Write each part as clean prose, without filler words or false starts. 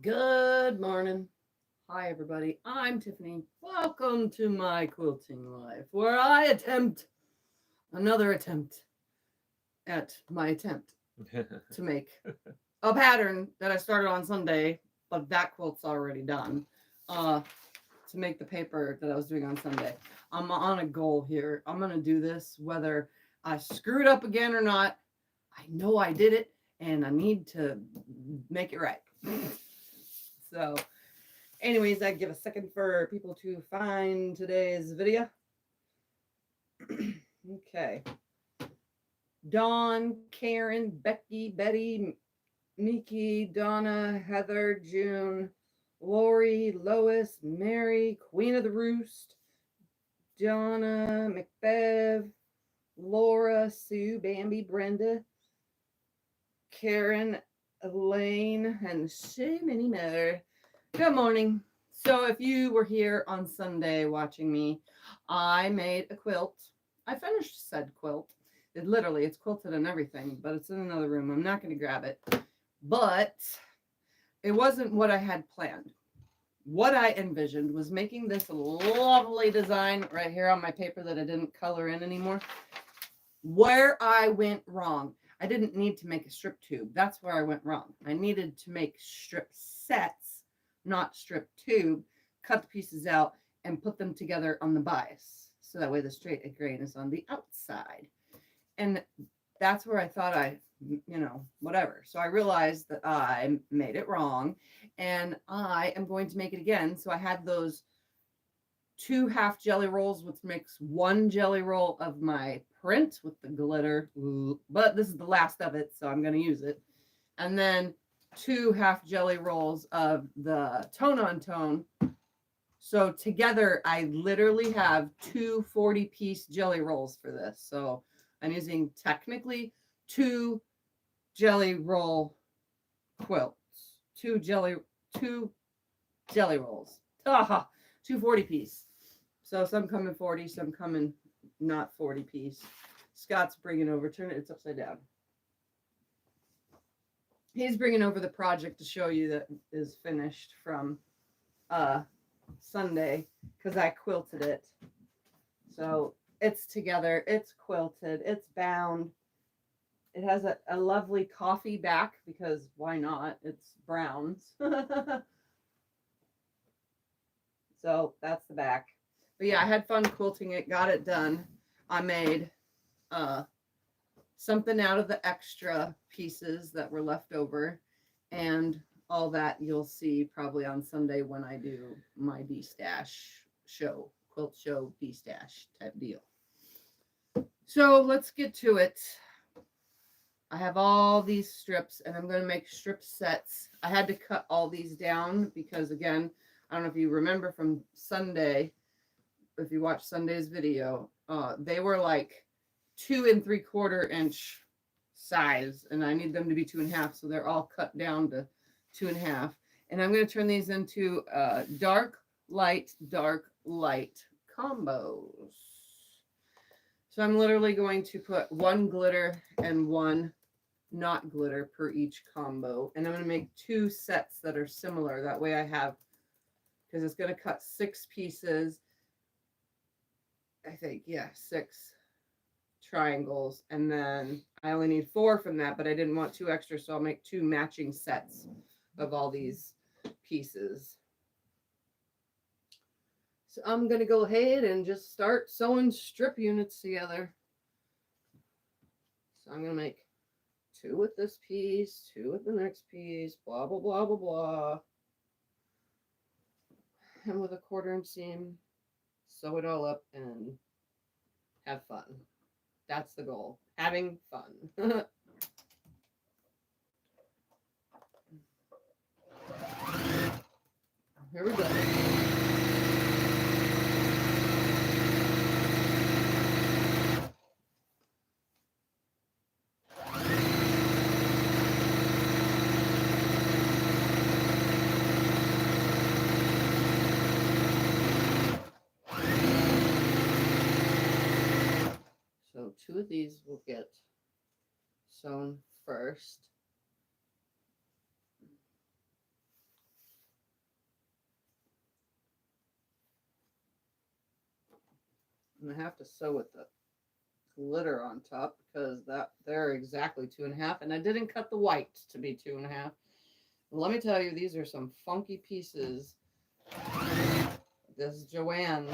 Good morning. Hi, everybody. I'm Tiffany. Welcome to my quilting life, where I attempt another attempt at my attempt to make a pattern that I started on Sunday, but that quilt's already done. To make the paper that I was doing on Sunday. I'm on a goal here. I'm going to do this whether I screwed up again or not. I know I did it and I need to make it right. So, anyways, I give a second for people to find today's video. Okay. Dawn, Karen, Becky, Betty, Miki, Donna, Heather, June, Lori, Lois, Mary, Queen of the Roost, Donna, McBev, Laura, Sue, Bambi, Brenda, Karen, Elaine, and so many more. Good morning. So if you were here on Sunday watching me, I made a quilt. I finished said quilt. It's quilted and everything, but it's in another room. I'm not going to grab it. But it wasn't what I had planned. What I envisioned was making this lovely design right here on my paper that I didn't color in anymore. Where I went wrong, I didn't need to make a strip tube. That's where I went wrong. I needed to make strip sets, not strip tube, cut the pieces out and put them together on the bias. So that way the straight grain is on the outside. And that's where I thought whatever. So I realized that I made it wrong and I am going to make it again. So I had those 2 half jelly rolls, which makes 1 jelly roll of my print with the glitter, but this is the last of it, so I'm going to use it. And then 2 half jelly rolls of the tone on tone. So together, I literally have 2 40-piece jelly rolls for this. So I'm using technically 2 jelly roll quilts, 2 jelly rolls, 2 40-piece. So some come in 40, some come in not 40-piece. Scott's bringing over, turn it, it's upside down. He's bringing over the project to show you that is finished from Sunday because I quilted it. So it's together, it's quilted, it's bound. It has a lovely coffee back because why not? It's browns. So that's the back. But yeah, I had fun quilting it, got it done. I made something out of the extra pieces that were left over. And all that you'll see probably on Sunday when I do my D-Stash show, quilt show D-Stash type deal. So let's get to it. I have all these strips and I'm going to make strip sets. I had to cut all these down because, again, I don't know if you remember from Sunday, if you watched Sunday's video, they were like 2 3/4 inch size, and I need them to be 2 1/2, so they're all cut down to 2 1/2. And I'm going to turn these into dark, light combos. So I'm literally going to put 1 glitter and 1 not glitter per each combo. And I'm going to make 2 sets that are similar. That way I have, because it's going to cut 6 pieces. I think, yeah, 6 triangles. And then I only need 4 from that, but I didn't want 2 extra. So I'll make 2 matching sets of all these pieces. So I'm going to go ahead and just start sewing strip units together. So I'm going to make 2 with this piece, 2 with the next piece, blah, blah, blah, blah, blah. And with a 1/4 inch seam, sew it all up and have fun. That's the goal. Having fun. Here we go. So 2 of these will get sewn first. And I have to sew with the glitter on top because they're exactly 2.5, and I didn't cut the white to be 2.5. Let me tell you, these are some funky pieces. This Joann's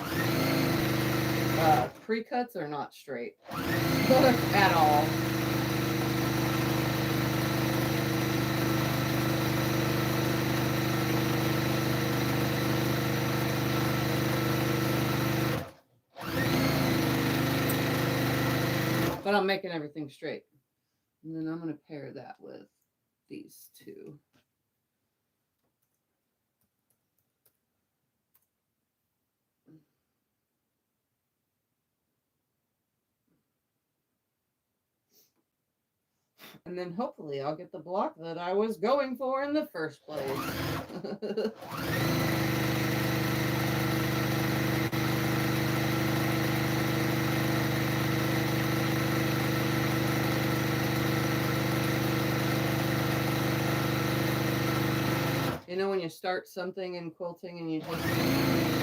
pre-cuts are not straight at all. But I'm making everything straight. And then I'm going to pair that with these two. And then hopefully I'll get the block that I was going for in the first place. You know, when you start something in quilting and you just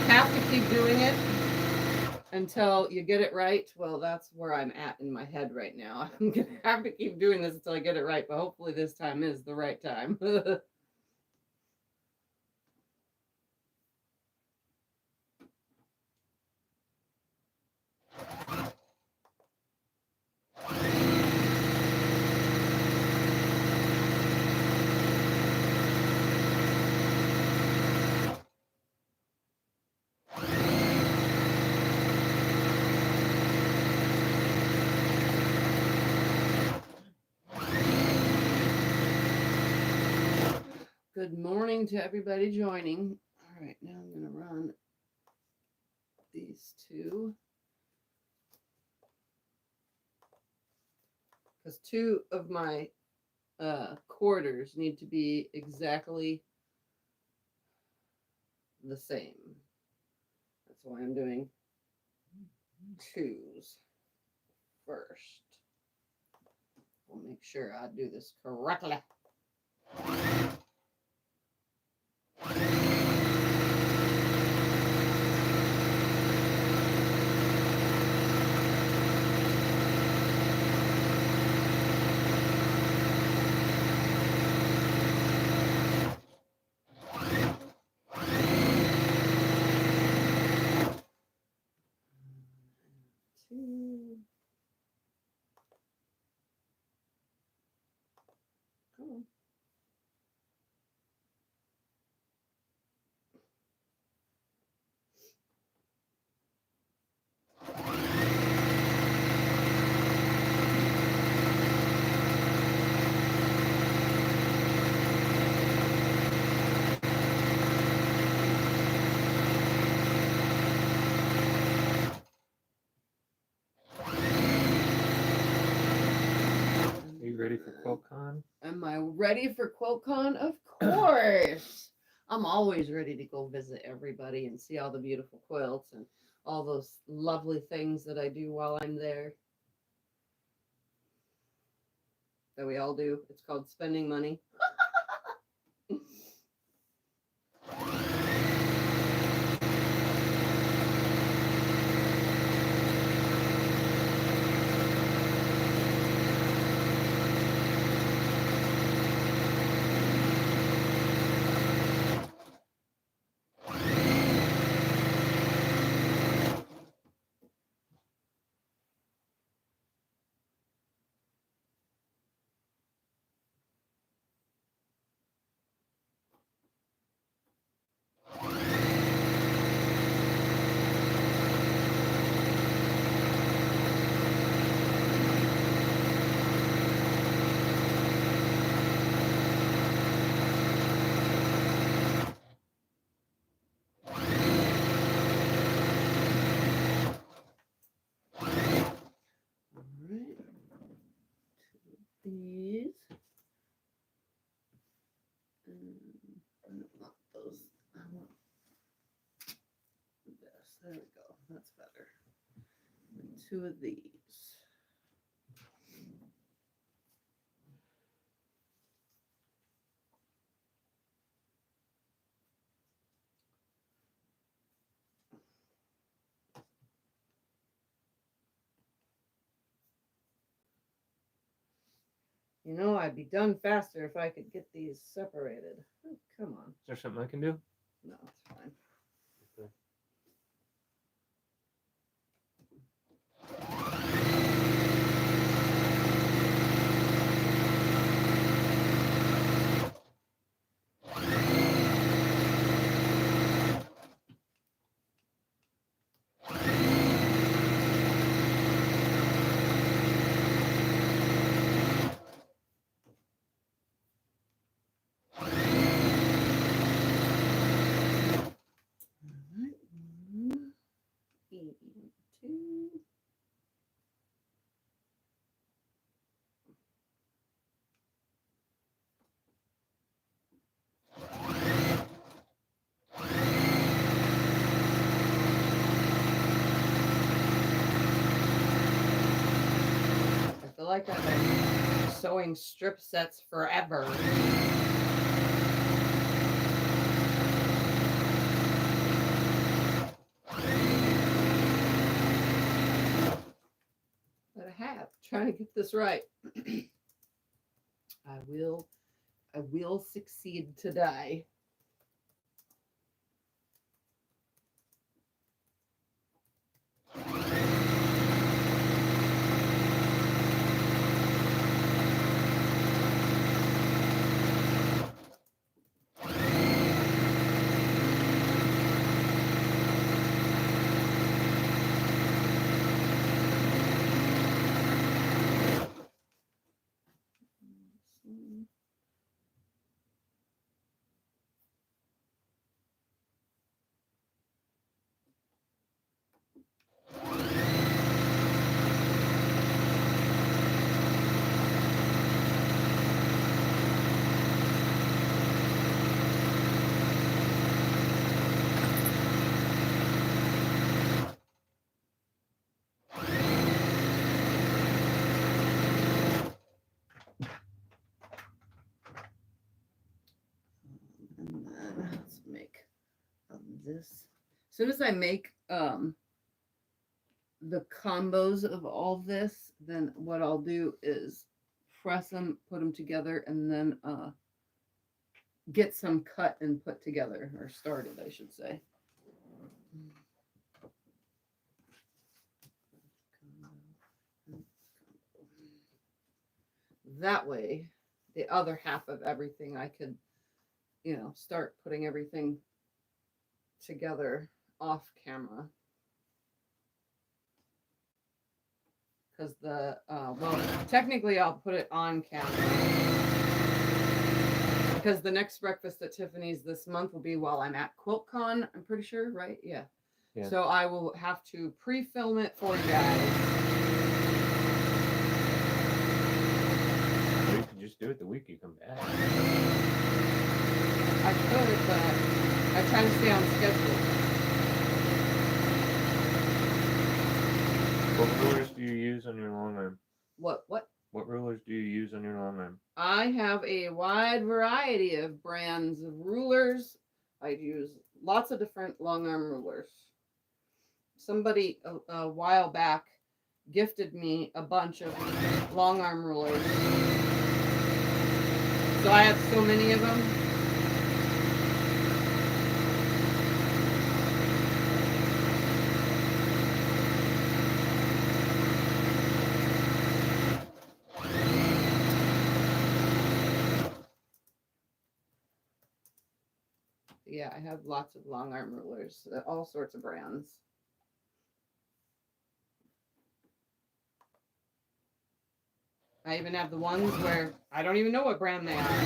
have to keep doing it until you get it right. Well, that's where I'm at in my head right now. I'm going to have to keep doing this until I get it right, but hopefully this time is the right time. Good morning to everybody joining. All right, now I'm going to run these two. Because two of my quarters need to be exactly the same. That's why I'm doing twos first. I'll make sure I do this correctly. Two. Come on. Ready for QuiltCon? Am I ready for QuiltCon? Of course. I'm always ready to go visit everybody and see all the beautiful quilts and all those lovely things that I do while I'm there. That we all do. It's called spending money. These. I don't want those. I want this. There we go. That's better. And two of these. You know, I'd be done faster if I could get these separated. Oh, come on. Is there something I can do? No, it's fine. Okay. Alright, 1, 2. I feel like I've been sewing strip sets forever. But I have trying to get this right. I will succeed today. And then let's make this. As soon as I make the combos of all this, then what I'll do is press them, put them together, and then get some cut and put together, or started, I should say. That way, the other half of everything I could, you know, start putting everything together off camera. Because well, technically I'll put it on camera. Because the next breakfast at Tiffany's this month will be while I'm at QuiltCon, I'm pretty sure, right? Yeah. So I will have to pre-film it for you guys. Or you could just do it the week you come back. I could, but I try to stay on schedule. What rulers do you use on your long arm? What? What rulers do you use on your long arm? I have a wide variety of brands of rulers. I use lots of different long arm rulers. Somebody a while back gifted me a bunch of long arm rulers. So I have so many of them. Yeah, I have lots of long arm rulers, all sorts of brands. I even have the ones where I don't even know what brand they are.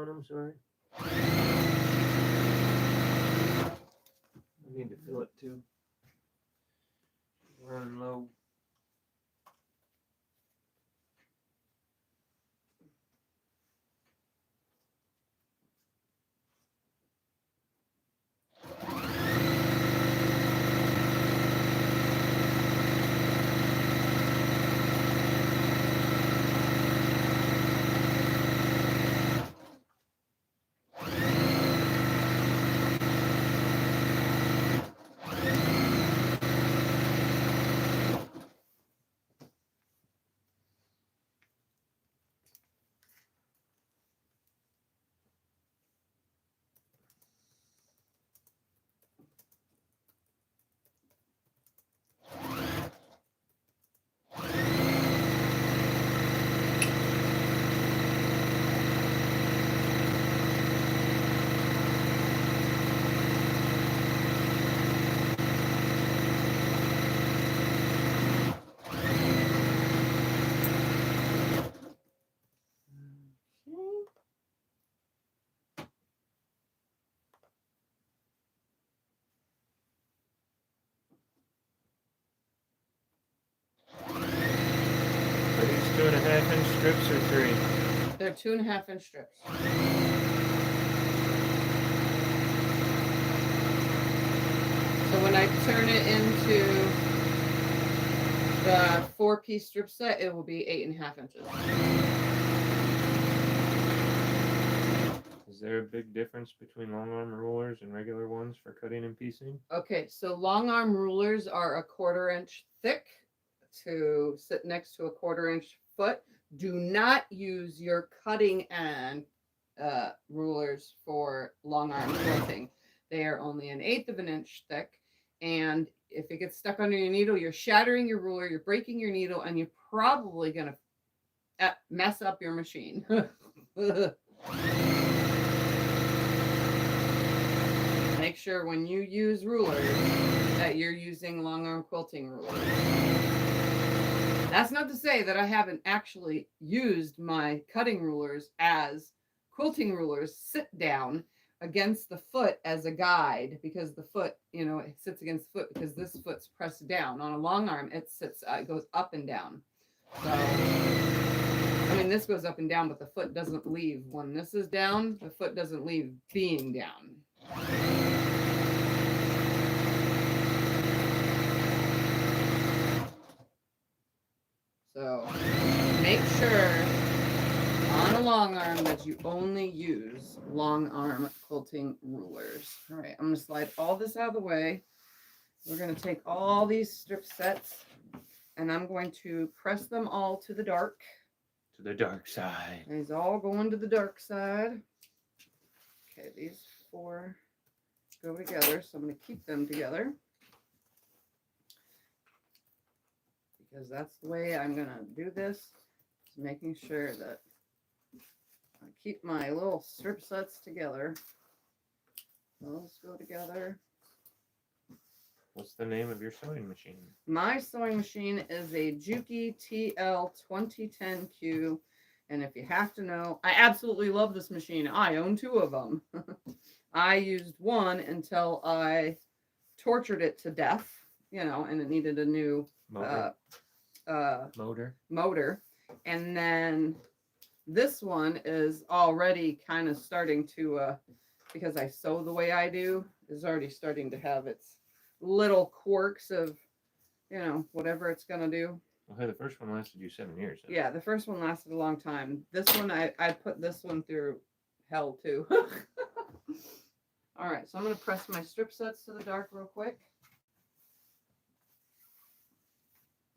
on them, sorry. I need to fill it too. Running low. Are these 2.5-inch strips or 3? They're 2.5-inch strips. So when I turn it into the 4-piece strip set, it will be 8.5 inches. Is there a big difference between long arm rulers and regular ones for cutting and piecing? Okay, so long arm rulers are 1/4 inch thick to sit next to a 1/4 inch foot. Do not use your cutting end rulers for long arm quilting. They are only 1/8 of an inch thick. And if it gets stuck under your needle, you're shattering your ruler, you're breaking your needle, and you're probably going to mess up your machine. Make sure when you use rulers that you're using long arm quilting rulers. That's not to say that I haven't actually used my cutting rulers as quilting rulers sit down against the foot as a guide, because the foot, it sits against the foot because this foot's pressed down. On a long arm, it goes up and down. So, I mean, this goes up and down, but the foot doesn't leave. When this is down, the foot doesn't leave being down. So make sure on a long arm that you only use long arm quilting rulers. All right, I'm going to slide all this out of the way. We're going to take all these strip sets and I'm going to press them all to the dark. To the dark side. These all going to the dark side. Okay, these 4 go together, so I'm going to keep them together, because that's the way I'm going to do this, is making sure that I keep my little strip sets together. Those go together. What's the name of your sewing machine? My sewing machine is a Juki TL 2010Q. And if you have to know, I absolutely love this machine. I own 2 of them. I used one until I tortured it to death, and it needed a new motor. And then this one is already kind of starting to, because I sew the way I do, is already starting to have its little quirks of, whatever it's going to do. Well, hey, the first one lasted you 7 years. So. Yeah, the first one lasted a long time. This one, I put this one through hell too. All right, so I'm going to press my strip sets to the dark real quick.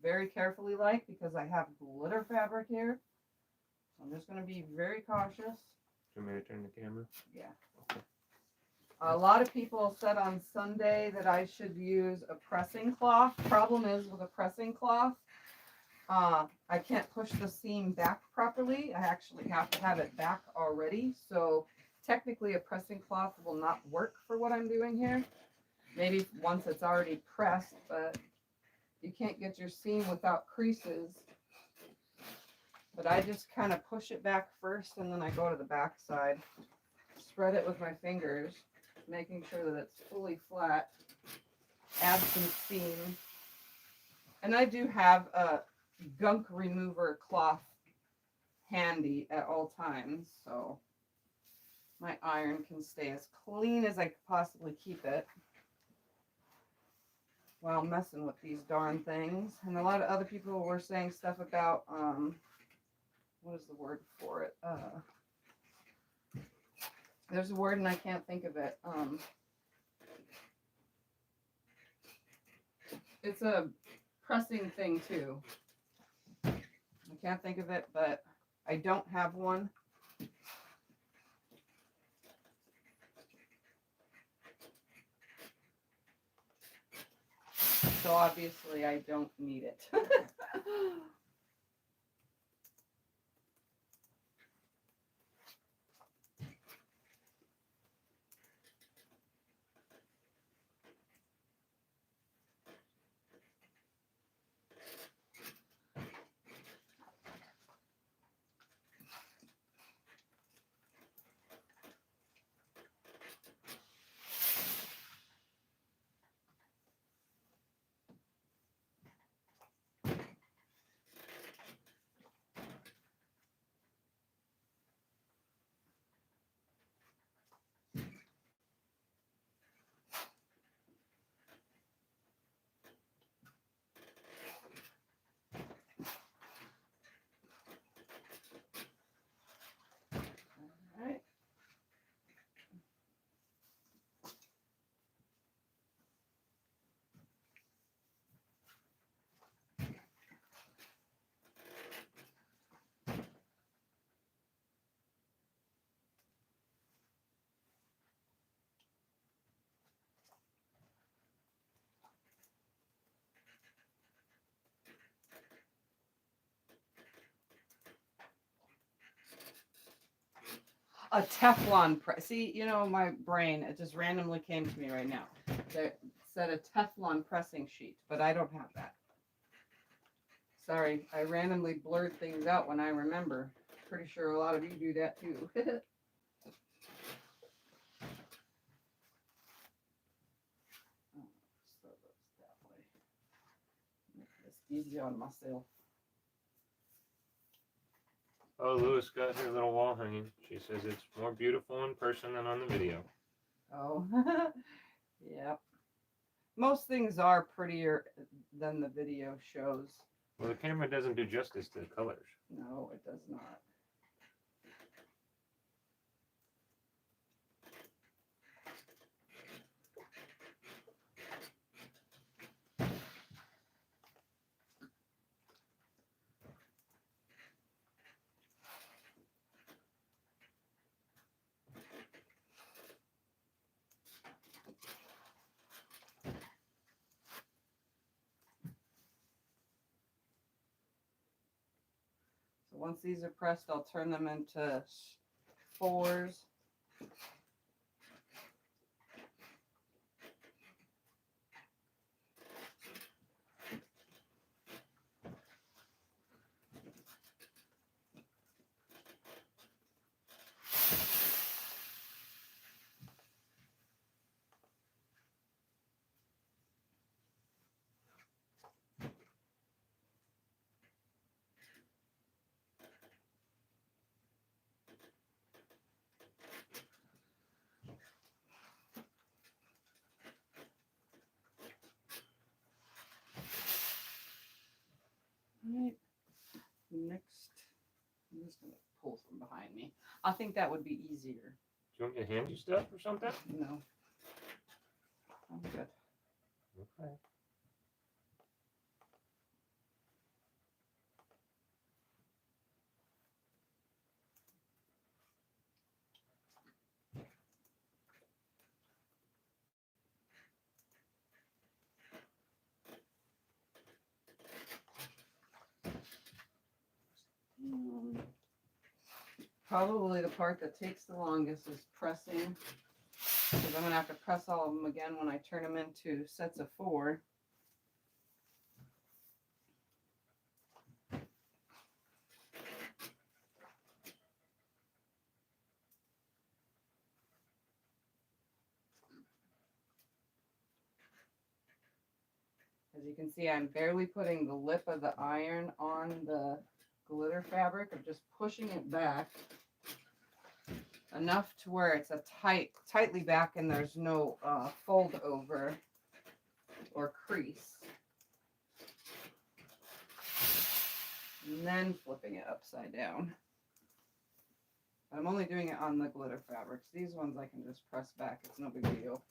Very carefully, because I have glitter fabric here. So I'm just going to be very cautious. Do you want me to turn the camera? Yeah. Okay. A lot of people said on Sunday that I should use a pressing cloth. Problem is, with a pressing cloth, I can't push the seam back properly. I actually have to have it back already. So technically a pressing cloth will not work for what I'm doing here. Maybe once it's already pressed, but you can't get your seam without creases But I just kind of push it back first and then I go to the back side. Spread it with my fingers, making sure that it's fully flat. Add some steam. And I do have a gunk remover cloth handy at all times, so my iron can stay as clean as I could possibly keep it while messing with these darn things. And a lot of other people were saying stuff about, what is the word for it? There's a word and I can't think of it. It's a pressing thing too. I can't think of it, but I don't have one. So obviously I don't need it. Alright. A Teflon press. See, you know, my brain, it just randomly came to me right now. It said a Teflon pressing sheet, but I don't have that. Sorry, I randomly blurred things out when I remember. Pretty sure a lot of you do that too. So that's that way. Make this easy on myself. Oh, Lewis got her little wall hanging. She says it's more beautiful in person than on the video. Oh, yeah. Most things are prettier than the video shows. Well, the camera doesn't do justice to the colors. No, it does not. So once these are pressed, I'll turn them into fours. Right. Next, I'm just going to pull from behind me. I think that would be easier. Do you want me to hand you stuff or something? No. I'm good. Okay. Probably the part that takes the longest is pressing, because I'm going to have to press all of them again when I turn them into sets of 4. As you can see, I'm barely putting the lip of the iron on the glitter fabric. I'm just pushing it back enough to where it's a tightly back and there's no fold over or crease. And then flipping it upside down. I'm only doing it on the glitter fabrics. These ones I can just press back. It's no big deal.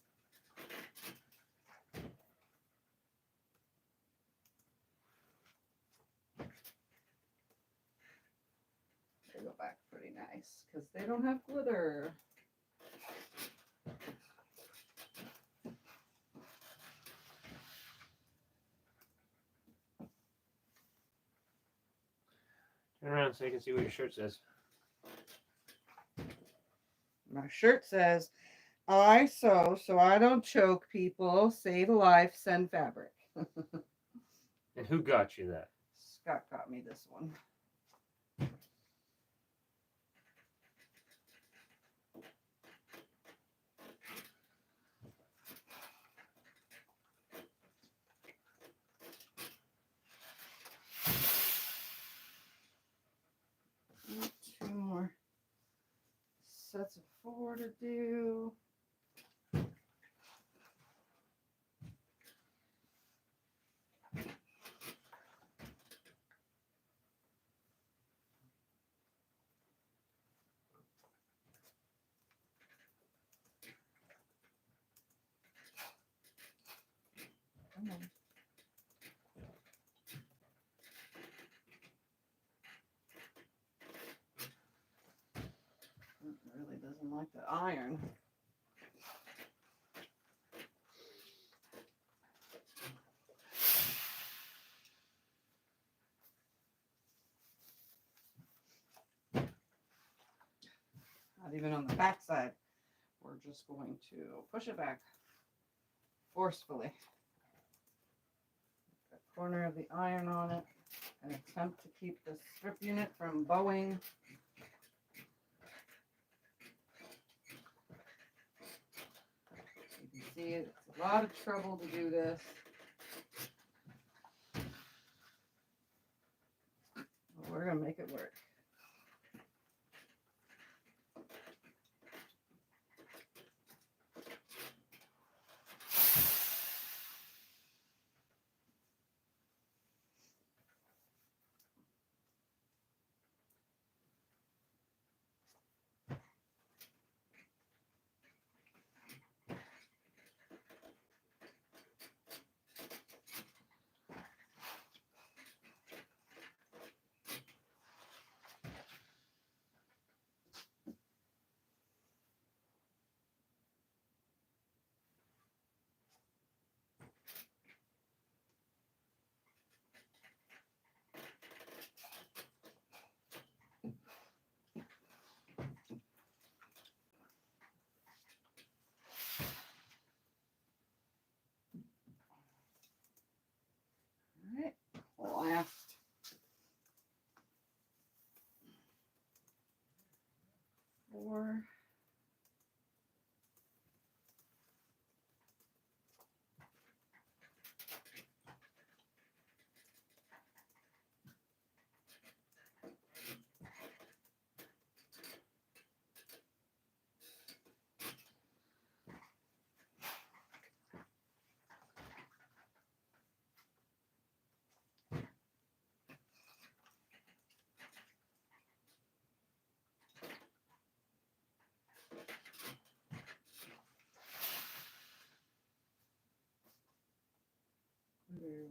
They go back pretty nice because they don't have glitter. Turn around so you can see what your shirt says. My shirt says, I sew so I don't choke people, save a life, send fabric. And who got you that? Scott got me this one. Two more sets of 4 to do. Come on. It really doesn't like the iron. Not even on the back side. We're just going to push it back forcefully. The corner of the iron on it and attempt to keep the strip unit from bowing. You can see it's a lot of trouble to do this. But we're going to make it work. All right, last. Four.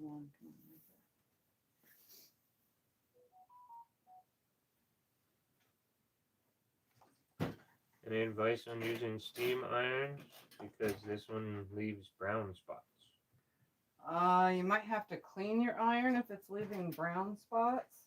One. Any advice on using steam irons? Because this one leaves brown spots. You might have to clean your iron if it's leaving brown spots.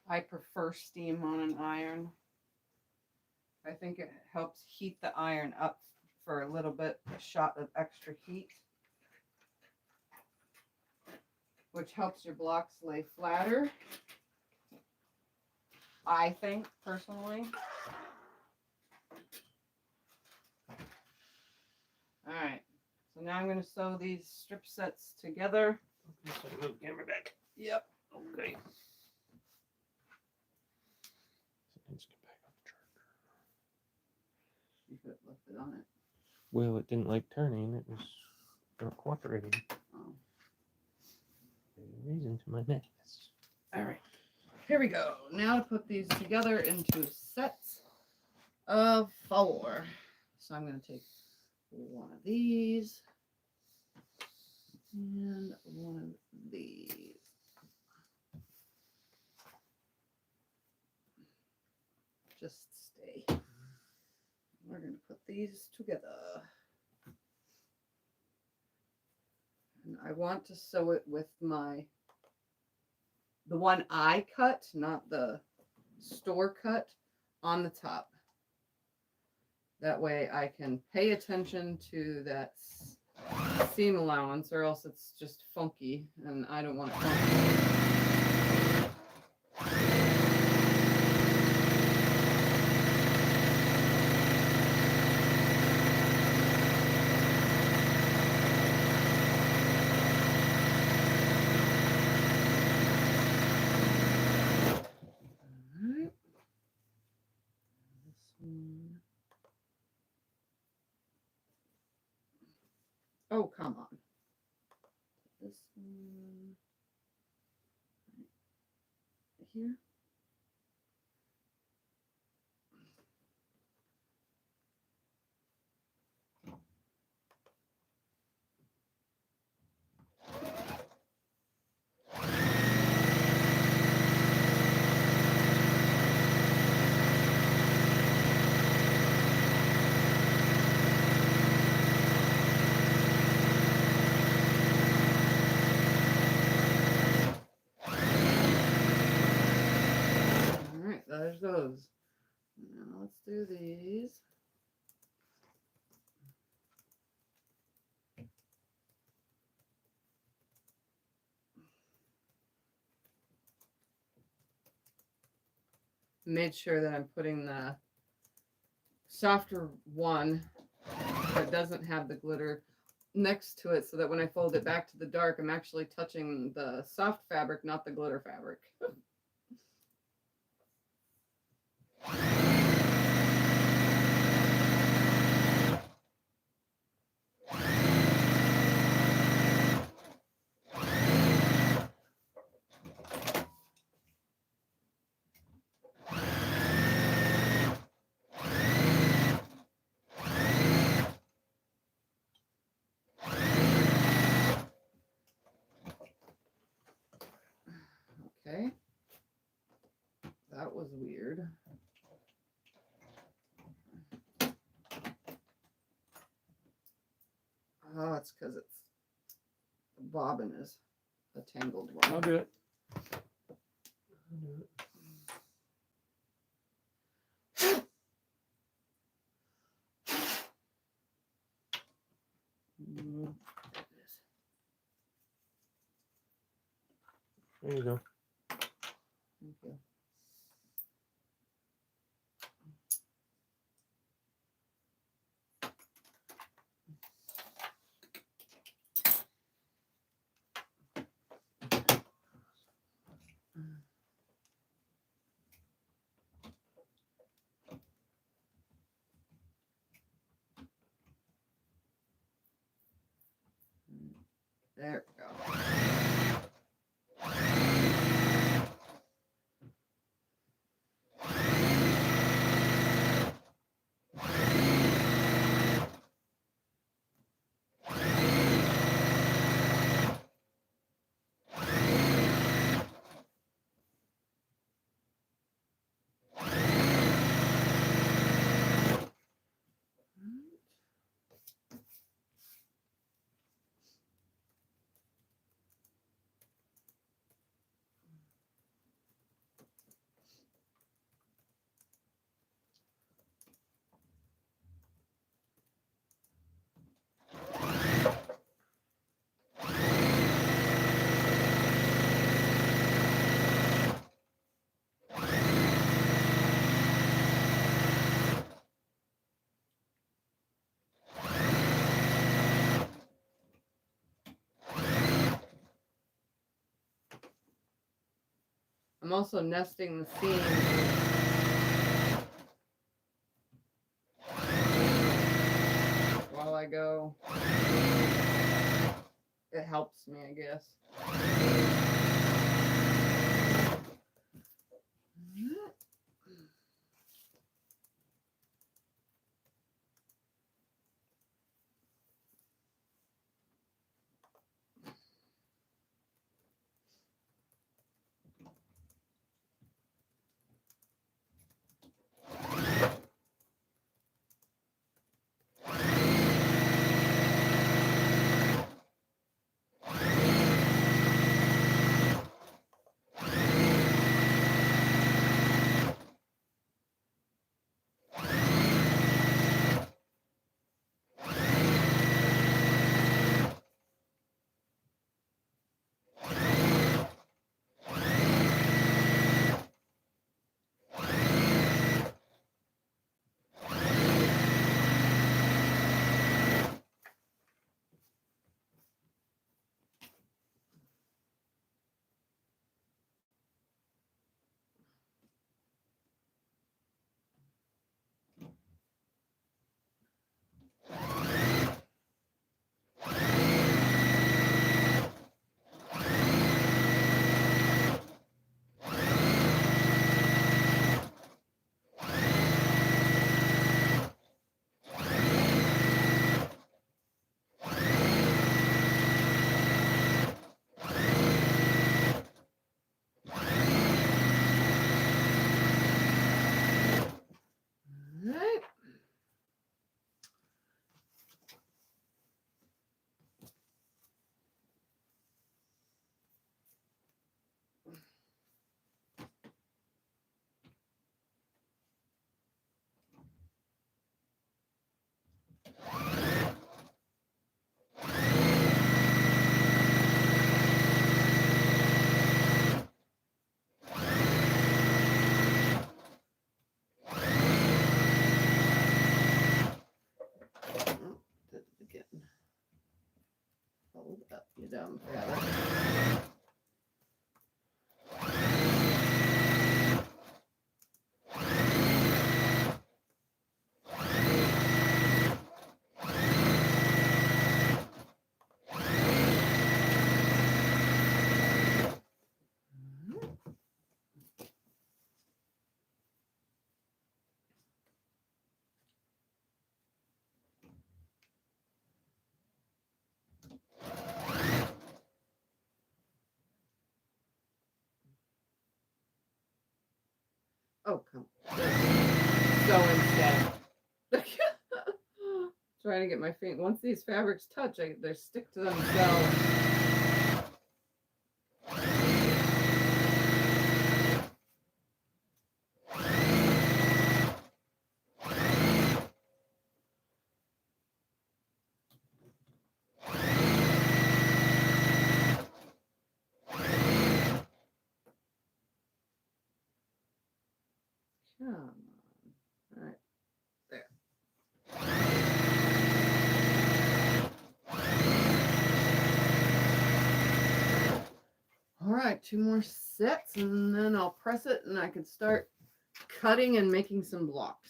I prefer steam on an iron. I think it helps heat the iron up for a little bit, a shot of extra heat, which helps your blocks lay flatter, I think, personally. All right, so now I'm going to sew these strip sets together. So move camera back. Yep. Okay. Let's get back on track. You could have left it on it. Well, it didn't like turning. It was not cooperating. Oh. There's a reason to my madness. All right, here we go. Now to put these together into sets of 4. So I'm going to take one of these and one of these. Just stay. We're going to put these together. And I want to sew it with the one I cut, not the store cut, on the top. That way I can pay attention to that seam allowance, or else it's just funky, and I don't want it funky. Oh, come on. This one right here. There's those. Now let's do these. Made sure that I'm putting the softer one that doesn't have the glitter next to it, so that when I fold it back to the dark, I'm actually touching the soft fabric, not the glitter fabric. Okay. That was weird. Oh, it's because the bobbin is a tangled one. I'll do it. I'll do it. There you go. Thank you. There we go. I'm also nesting the seams while I go. It helps me, I guess. Hold up, you dumb rabbit. Oh, come on. So instead. Trying to get my feet. Once these fabrics touch, they stick to themselves. Come on. All right. There. All right, 2 more sets and then I'll press it and I can start cutting and making some blocks.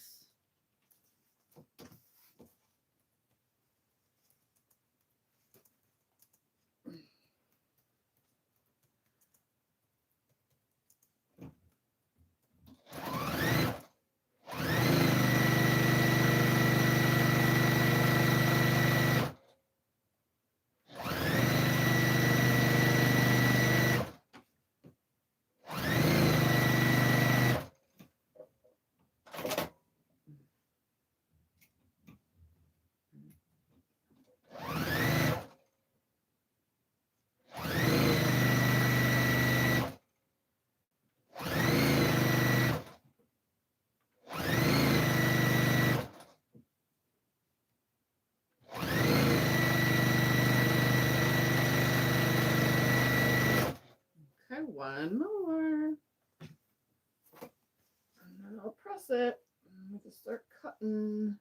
Okay, one more. And then I'll press it. I can start cutting.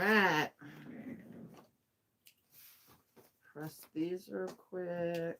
right. Press these real quick.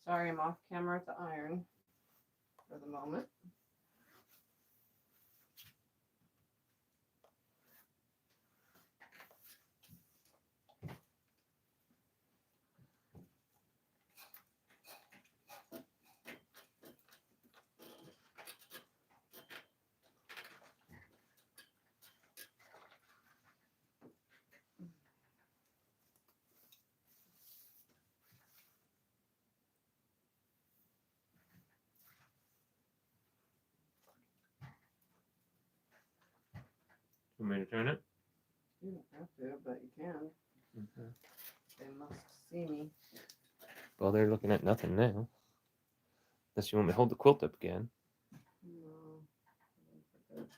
Sorry, I'm off camera at the iron for the moment. Want me to turn it? You don't have to, but you can. Okay. They must see me. Well, they're looking at nothing now. Unless you want me to hold the quilt up again. No. I think we're good.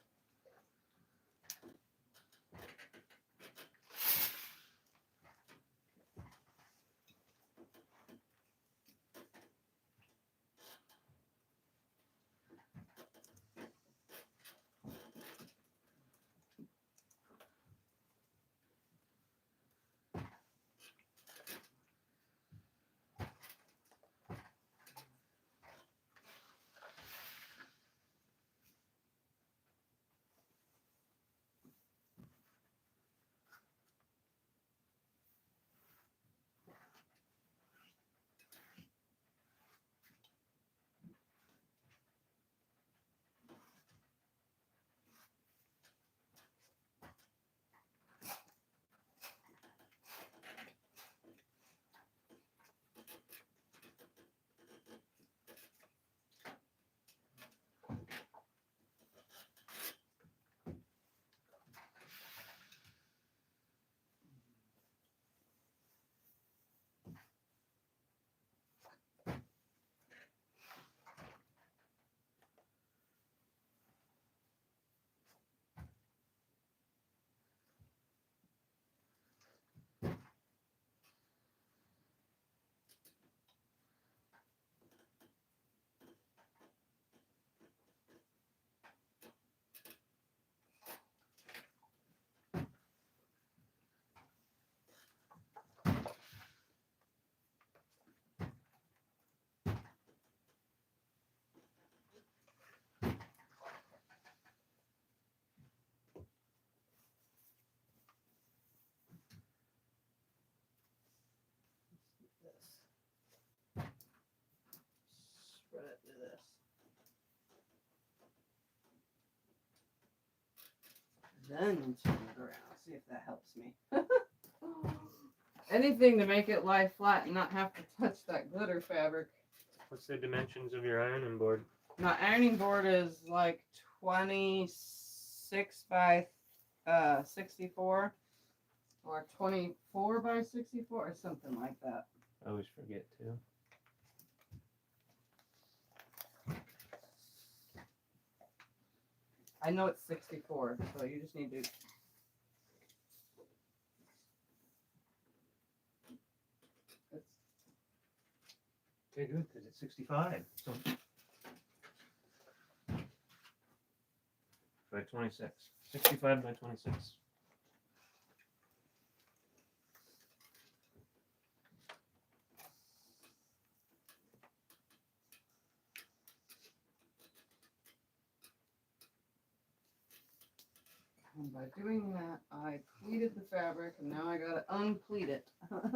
Spread it to this. Then turn it around. See if that helps me. Anything to make it lie flat and not have to touch that glitter fabric. What's the dimensions of your ironing board? My ironing board is like 26 by 64 or 24 by 64 or something like that. I always forget too. I know it's 64, so you just need to. Okay, good, because it's 65. So by 26. 65 by 26. And by doing that, I pleated the fabric, and now I gotta unpleat it. Let's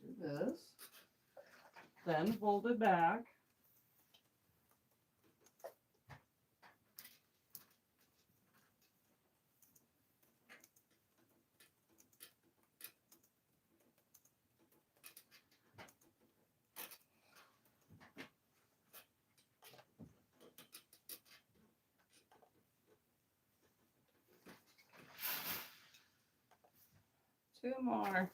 do this. then folded back. Two more.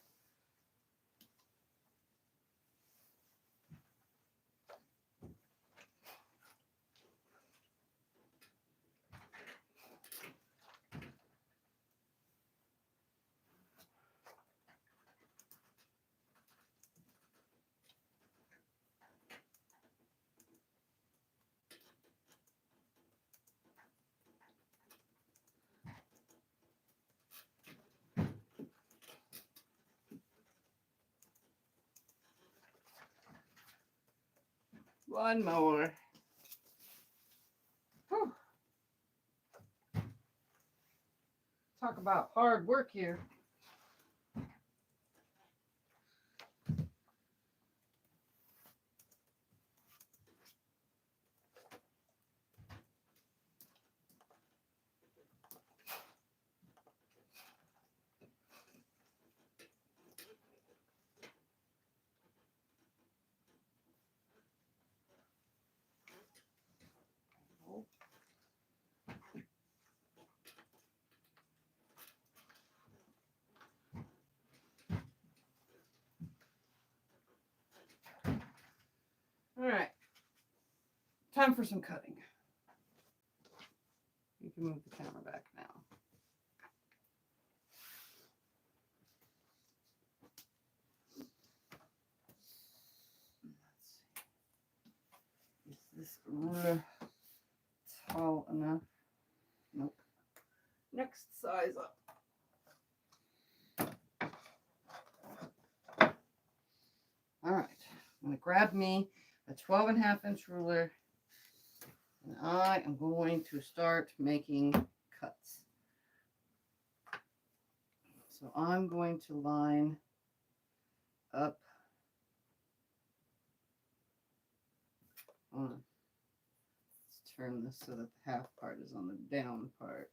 One more. Whew. Talk about hard work here. All right, time for some cutting. You can move the camera back now. Let's see. Is this ruler tall enough? Nope. Next size up. All right, I'm going to grab me a 12.5-inch ruler, and I am going to start making cuts. So I'm going to line up. Let's turn this so that the half part is on the down part.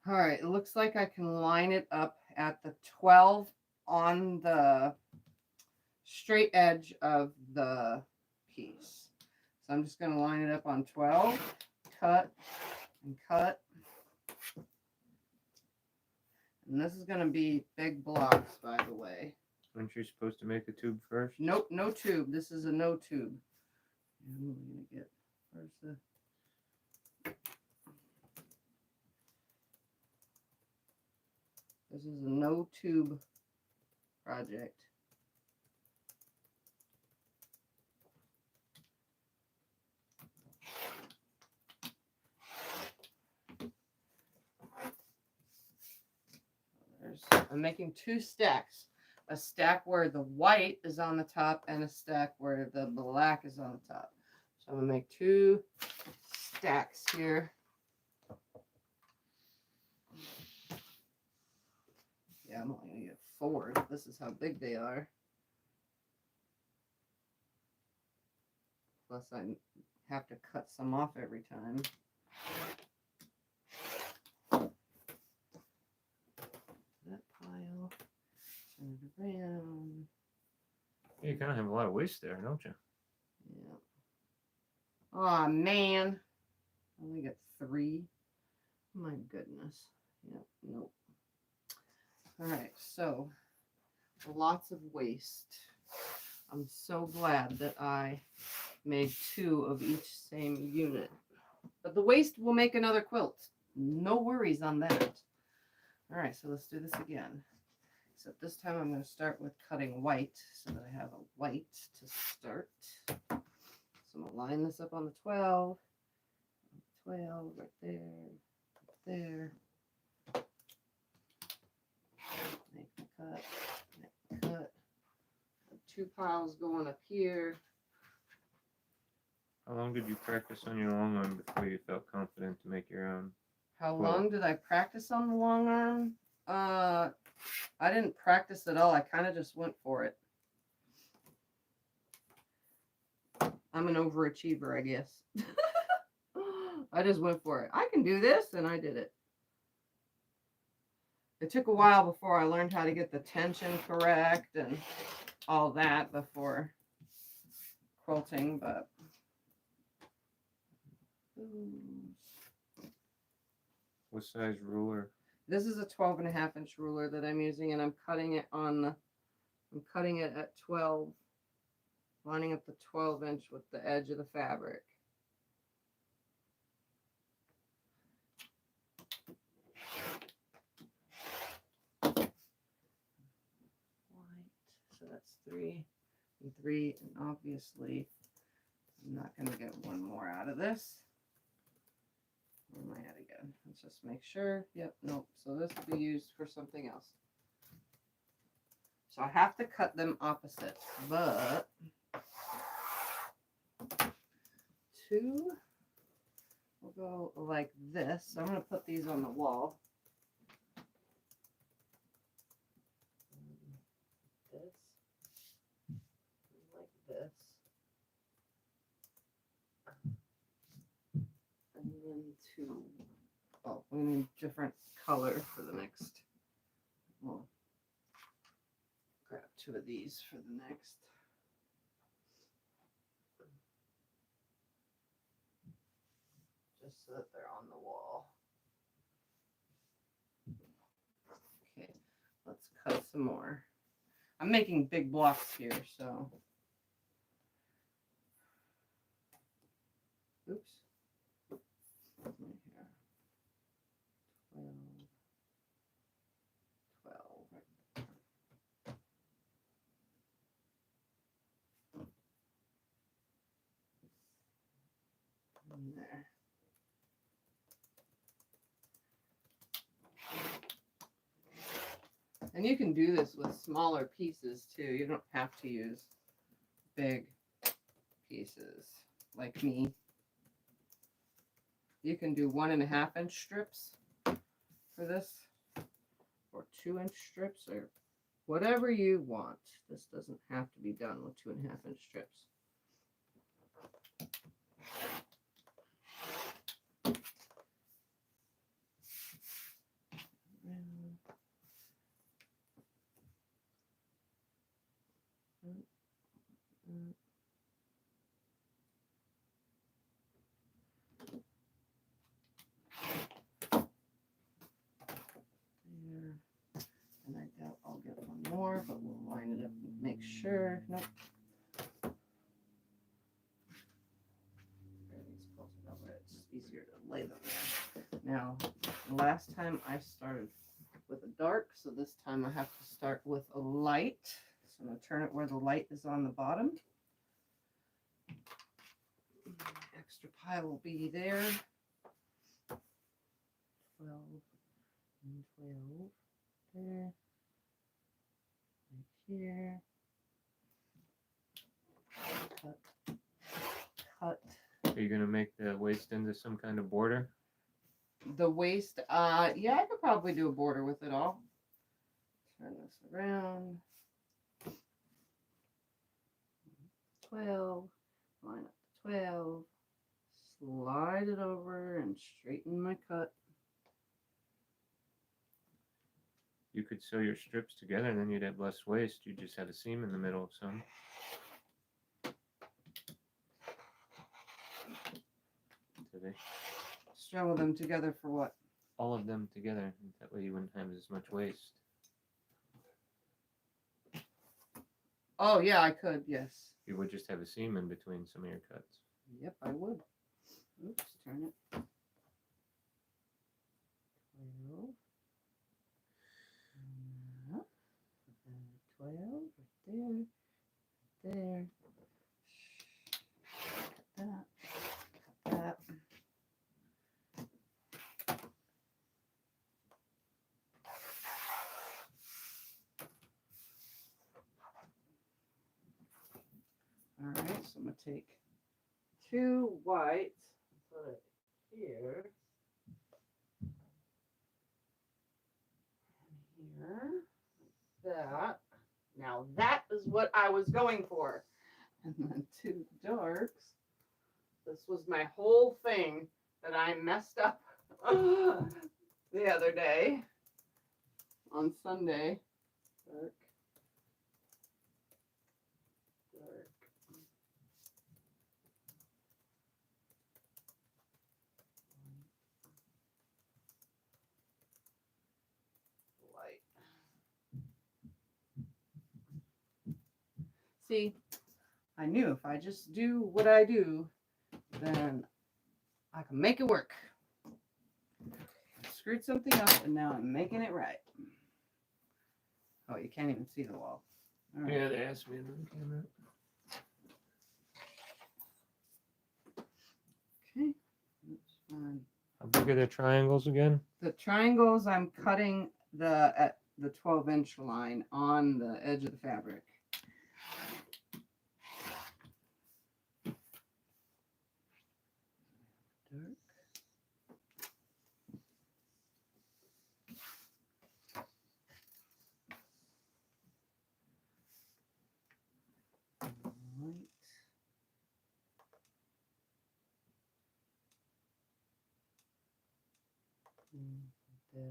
All right, it looks like I can line it up at the 12 on the straight edge of the piece. So I'm just going to line it up on 12, cut, and cut. And this is going to be big blocks, by the way. Aren't you supposed to make a tube first? Nope, no tube. This is a no tube. And we're going to get first the... This is a no tube project. I'm making two stacks. A stack where the white is on the top and a stack where the black is on the top. So I'm going to make two stacks here. Yeah, I'm only going to get 4. This is how big they are. Plus I have to cut some off every time. That pile. Turn it around. You kind of have a lot of waste there, don't you? Yeah. Oh man. I only got 3. My goodness. Yep, nope. Alright, so lots of waste. I'm so glad that I made 2 of each same unit. But the waste will make another quilt. No worries on that. Alright, so let's do this again. Except this time I'm going to start with cutting white so that I have a white to start. So I'm going to line this up on the 12. 12 right there. There. Make the cut. Make the cut. 2 piles going up here. How long did you practice on your long arm before you felt confident to make your own? How quilt? long did I practice on the long arm? I didn't practice at all. I kind of just went for it. I'm an overachiever, I guess. I just went for it. I can do this, and I did it. It took a while before I learned how to get the tension correct and all that before quilting, but What size ruler? this is a 12.5-inch ruler that I'm using, and I'm cutting it at 12, lining up the 12-inch with the edge of the fabric. So that's 3 and 3, and obviously I'm not going to get one more out of this. Where am I at again? Let's just make sure. Yep, nope. So this will be used for something else. So I have to cut them opposite, but 2 will go like this. So I'm going to put these on the wall. This. And then 2. Oh, we need different color for the next. We'll grab 2 of these for the next. Just so that they're on the wall. Okay, let's cut some more. I'm making big blocks here, so. Oops. Right here. 12. 12. In there. And you can do this with smaller pieces too. You don't have to use big pieces like me. You can do 1.5-inch strips for this, or 2-inch strips, or whatever you want. This doesn't have to be done with 2.5-inch strips. And I doubt I'll get one more, but we'll line it up and make sure. Nope. It's easier to lay them there. Now, last time I started with a dark, so this time I have to start with a light. So I'm going to turn it where the light is on the bottom. Extra pile will be there. 12 and 12 there. Right here. Cut. Are you going to make the waist into some kind of border? The waist, yeah, I could probably do a border with it all. Turn this around. 12, line up to 12, slide it over and straighten my cut. You could sew your strips together and then you'd have less waist. You just have a seam in the middle of some. Today. Sew them together for what? All of them together. That way you wouldn't have as much waist. Oh, yeah, I could, yes. You would just have a seam in between some of your cuts. Yep, I would. Oops, turn it. 12. 12, right there. There. Cut that. Cut that. All right, so I'm going to take 2 whites, put it here, and here. that. Now that is what I was going for. And then 2 darks. This was my whole thing that I messed up the other day on Sunday. Dark. Dark. Light. See, I knew if I just do what I do, then I can make it work. I screwed something up and now I'm making it right. Oh, you can't even see the wall. All right. Yeah, they asked me in the camera. Okay, that's fine. How big are the triangles again? The triangles, I'm cutting at the 12-inch line on the edge of the fabric. Dark. Light. There.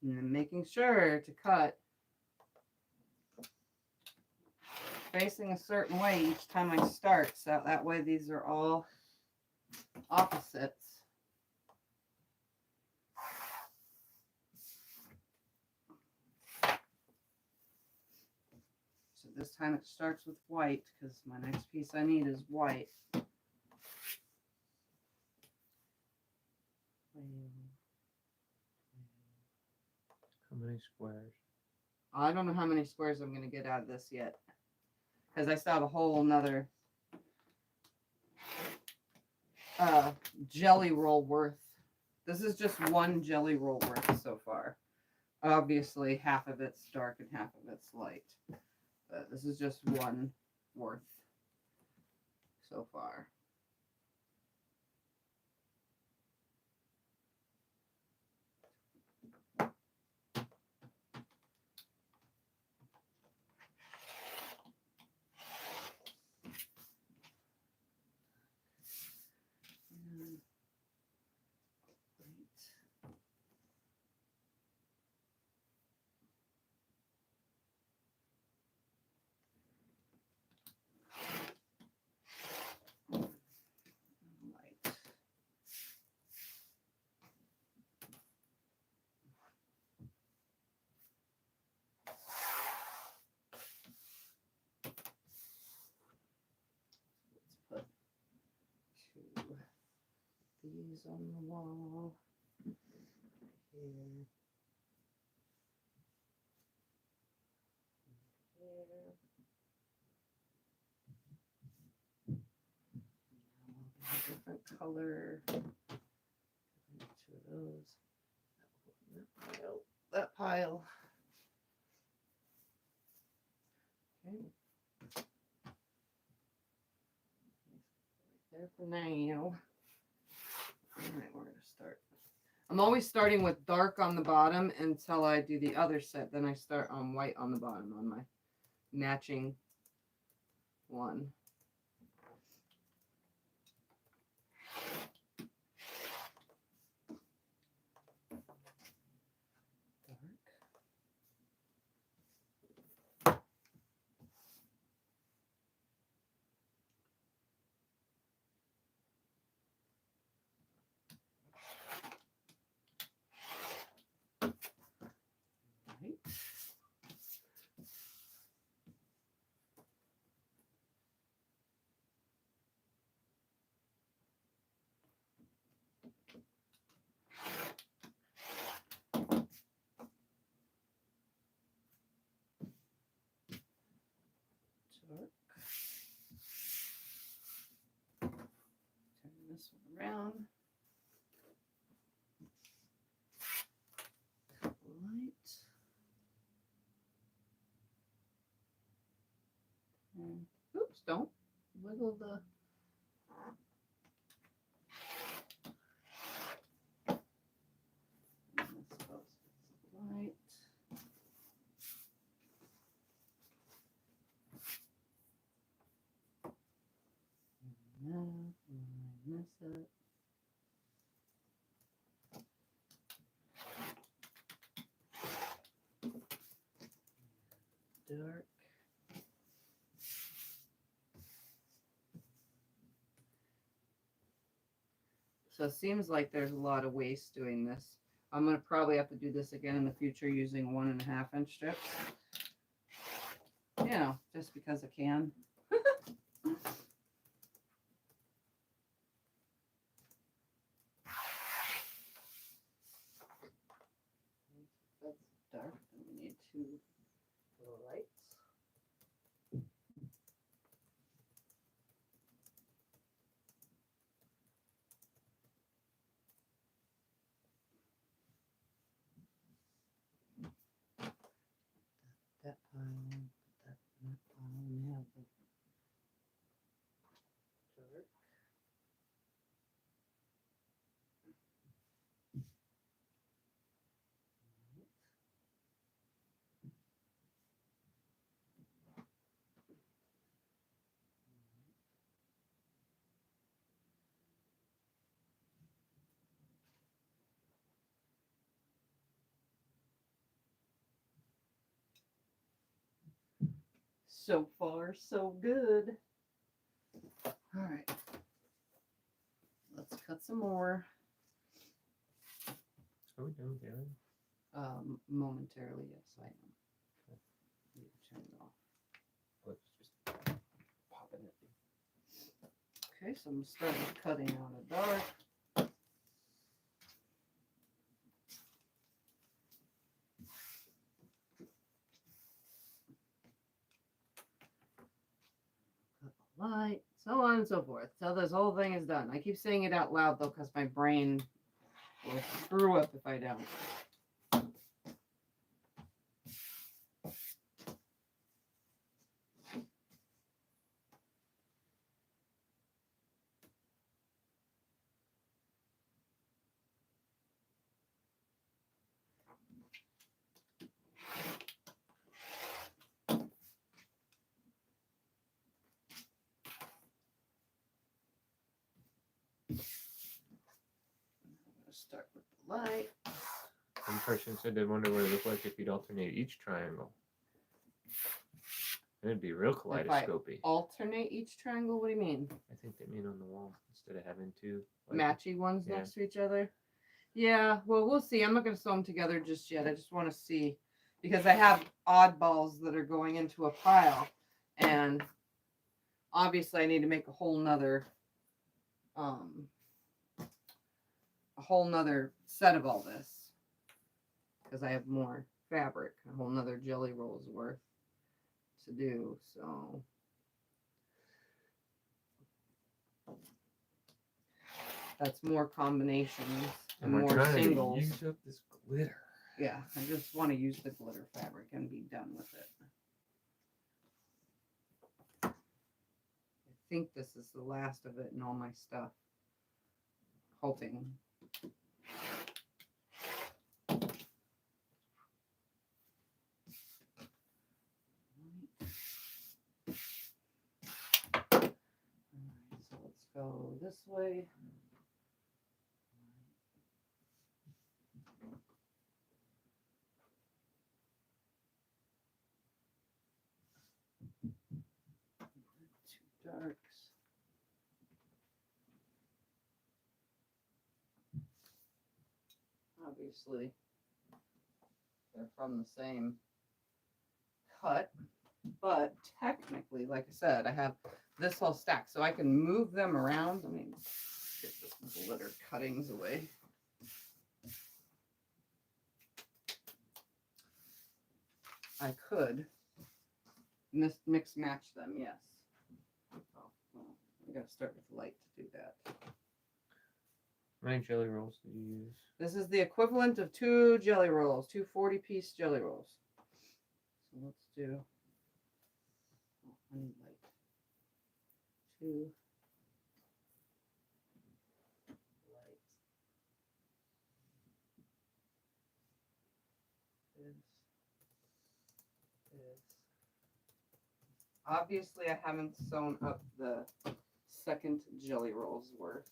And then making sure to cut facing a certain way each time I start, so that way these are all opposites. So this time it starts with white because my next piece I need is white. How many squares? I don't know how many squares I'm going to get out of this yet, because I still have a whole nother jelly roll worth. This is just one jelly roll worth so far. Obviously, half of it's dark and half of it's light, but this is just one worth so far. These on the wall here. Different color. Two of those. That pile. Okay. There for now. All right, we're going to start. I'm always starting with dark on the bottom until I do the other set. Then I start on white on the bottom on my matching one. Turn this one around. Light. And, oops, don't. wiggle the. Right. No, I miss it. Dark. So it seems like there's a lot of waste doing this. I'm going to probably have to do this again in the future using 1.5 inch strips. You know, just because I can. That's dark, then we need 2 little lights. That pile, put that in that pile, and we have the dark. So far, so good. All right. Let's cut some more. Are we done doing? Momentarily, yes, I am. Okay. Need to turn it off. Let's just pop it in. Okay, so I'm starting cutting out a dark. Cut the light, so on and so forth. So this whole thing is done. I keep saying it out loud though, because my brain will screw up if I don't. Start with the light. One person said they wonder what it looked like if you'd alternate each triangle. It'd be real kaleidoscopy. Alternate each triangle? What do you mean? I think they mean on the wall instead of having 2 Matchy ones yeah. next to each other? Yeah, well, we'll see. I'm not going to sew them together just yet. I just want to see. Because I have oddballs that are going into a pile. And obviously I need to make a whole nother set of all this. Because I have more fabric. A whole nother jelly rolls worth to do. So that's more combinations and we're more trying singles. to use up this glitter. Yeah, I just want to use the glitter fabric and be done with it. I think this is the last of it and all my stuff. Hoping. Alright, so let's go this way. Two darks. Obviously, they're from the same cut, but technically, like I said, I have this whole stack, so I can move them around. Let me get this glitter cuttings away. I could mix match them, yes. Oh, well, I gotta start with light to do that. How many jelly rolls did you use? This is the equivalent of 2 jelly rolls, 2 40-piece jelly rolls. So let's do, oh, I need light. too light. This. Obviously, I haven't sewn up the second jelly roll's worth.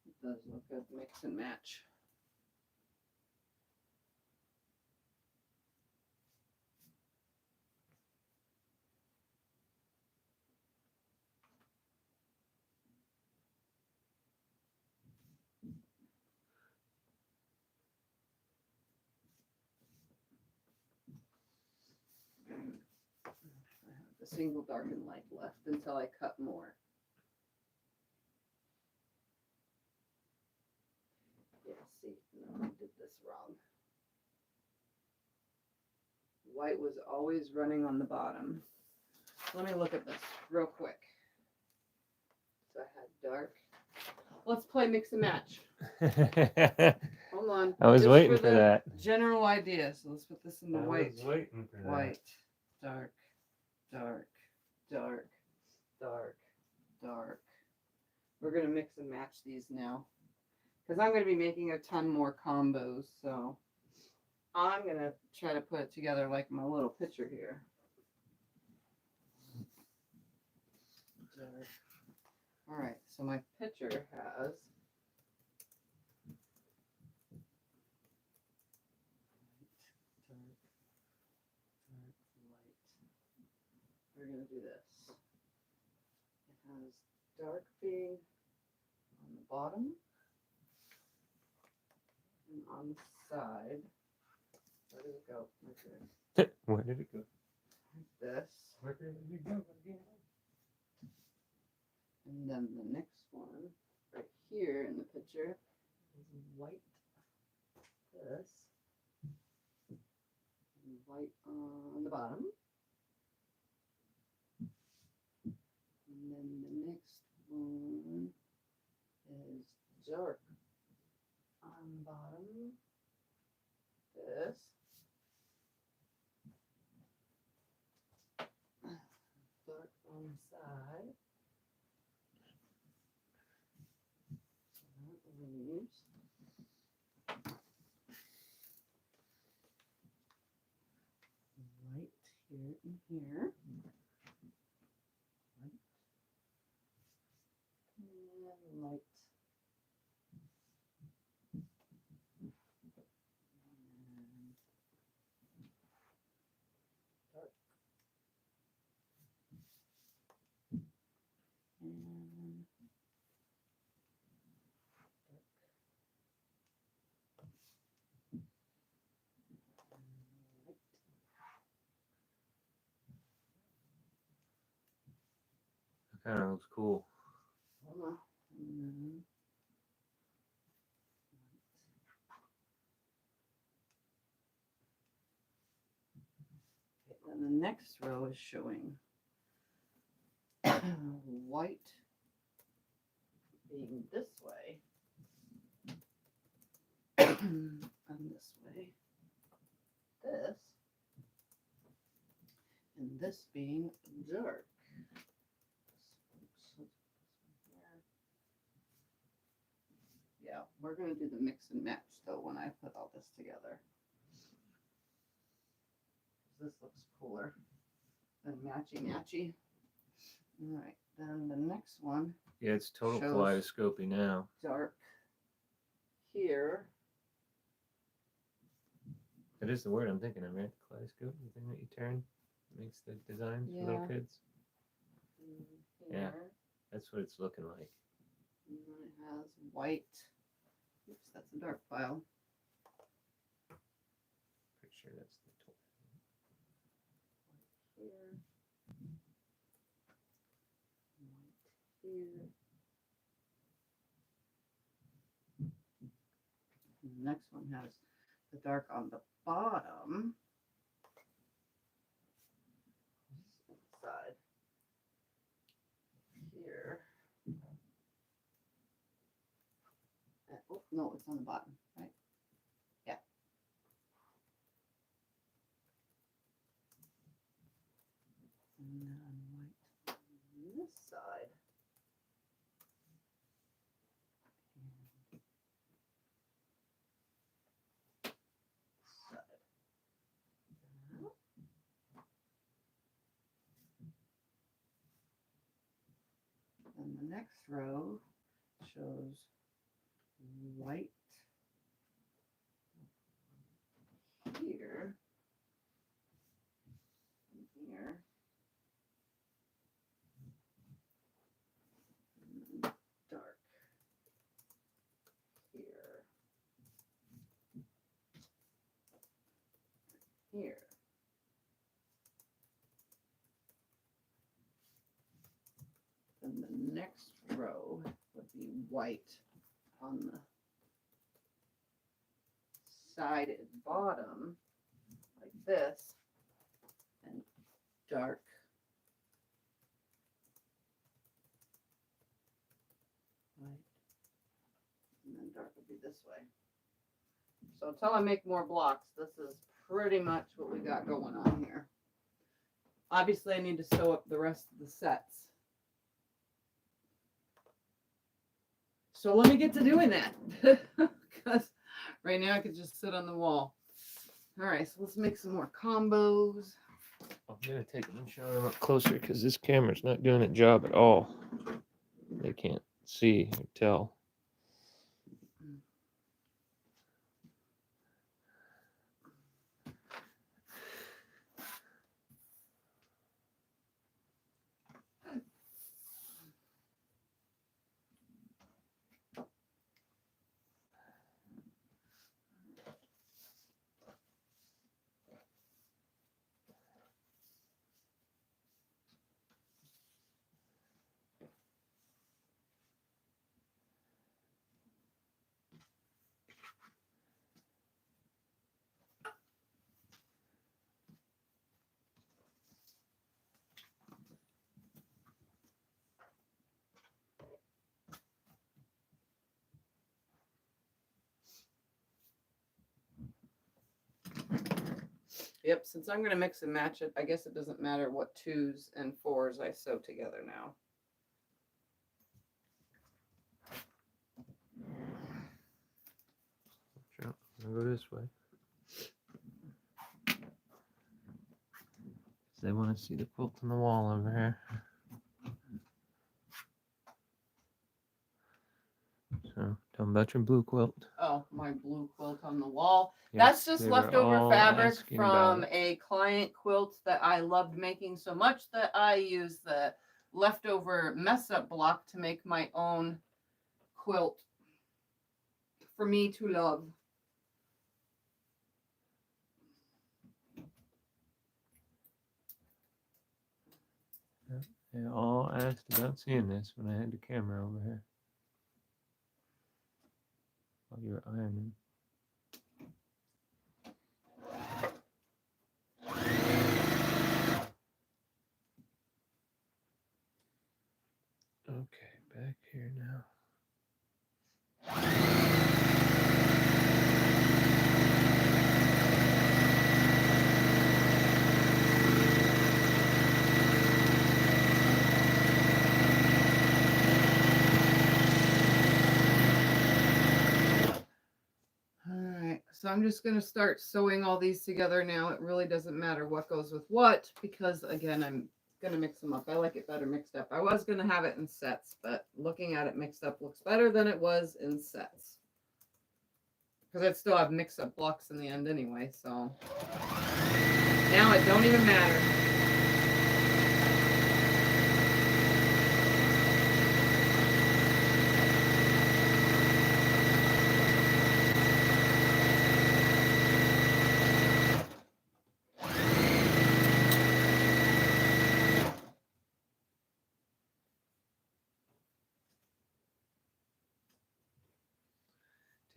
It does look good, mix and match. I have a single dark and light left until I cut more. Yeah, see, no, I did this wrong. White was always running on the bottom. Let me look at this real quick. So I had dark. Let's play mix and match. Hold on. I was Just waiting for the that. General idea. So let's put this in the white. I was waiting for that. White, dark, dark, dark, dark, dark. We're going to mix and match these now. Because I'm going to be making a ton more combos. So I'm going to try to put it together like my little picture here. Dark. All right. So my picture has we're going to do this. It has dark being on the bottom and on the side. Where did it go? Okay. Where did it go? Like this. Where did it go? And then the next one, right here in the picture, is white. This. And white on the bottom. And then the next one is dark on the bottom. This. Dark on the side. So that leaves. White here and here. And light. And dark. And That kind of looks cool. hold on. And then the next row is showing white being this way and this way. This and this being dark. Yeah, we're going to do the mix and match though when I put all this together. This looks cooler than matchy-matchy. All right, then the next one. Yeah, it's total shows kaleidoscopy now. Dark here. That is the word I'm thinking of, right? Kaleidoscope, the thing that you turn, makes the designs for little Yeah. kids. Here. Yeah. That's what it's looking like. And then it has white. Oops, that's a dark file. Pretty sure that's the tool. here. White here. And the next one has the dark on the bottom. Side. Here. Oh, no, it's on the bottom, right? Yeah. And then white on this side. And side. And the next row shows white here, and here, and then dark here, here. Then the next row would be white on the sided bottom like this, and dark white, and then dark would be this way. So until I make more blocks, this is pretty much what we got going on here. Obviously I need to sew up the rest of the sets. So let me get to doing that, because right now I could just sit on the wall. All right, so let's make some more combos. I'm gonna take them and show them up closer because this camera's not doing its job at all. They can't see or tell. Yep, since I'm going to mix and match it, I guess it doesn't matter what 2s and 4s I sew together now. Sure. I'll go this way. They want to see the quilt on the wall over here. So tell them about your blue quilt. Oh, my blue quilt on the wall. Yes, That's just they were leftover all fabric asking about from it. a client quilt that I loved making so much that I used the leftover mess up block to make my own quilt for me to love. They all asked about seeing this when I had the camera over here. While you were ironing. Okay, back here now. So I'm just going to start sewing all these together now. It really doesn't matter what goes with what, because again, I'm going to mix them up. I like it better mixed up. I was going to have it in sets, but looking at it mixed up looks better than it was in sets. Because I'd still have mix up blocks in the end anyway, so now it don't even matter.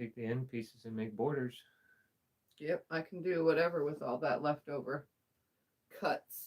take the end pieces and make borders. Yep, I can do whatever with all that leftover cuts.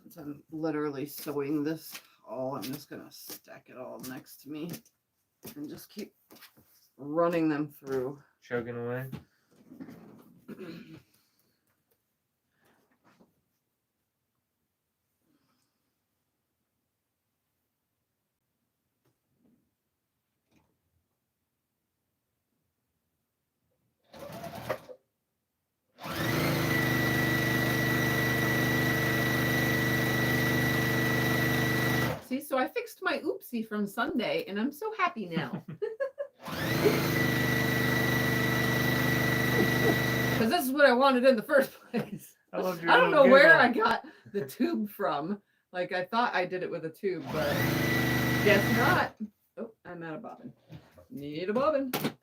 Since I'm literally sewing this all, I'm just gonna stack it all next to me and just keep running them through. Chugging away. See, so I fixed my oopsie from Sunday and I'm so happy now. Because this is what I wanted in the first place. I don't know where I got the tube from. Like, I thought I did it with a tube, but guess not. Oh, I'm out of bobbin. Need a bobbin. Actually,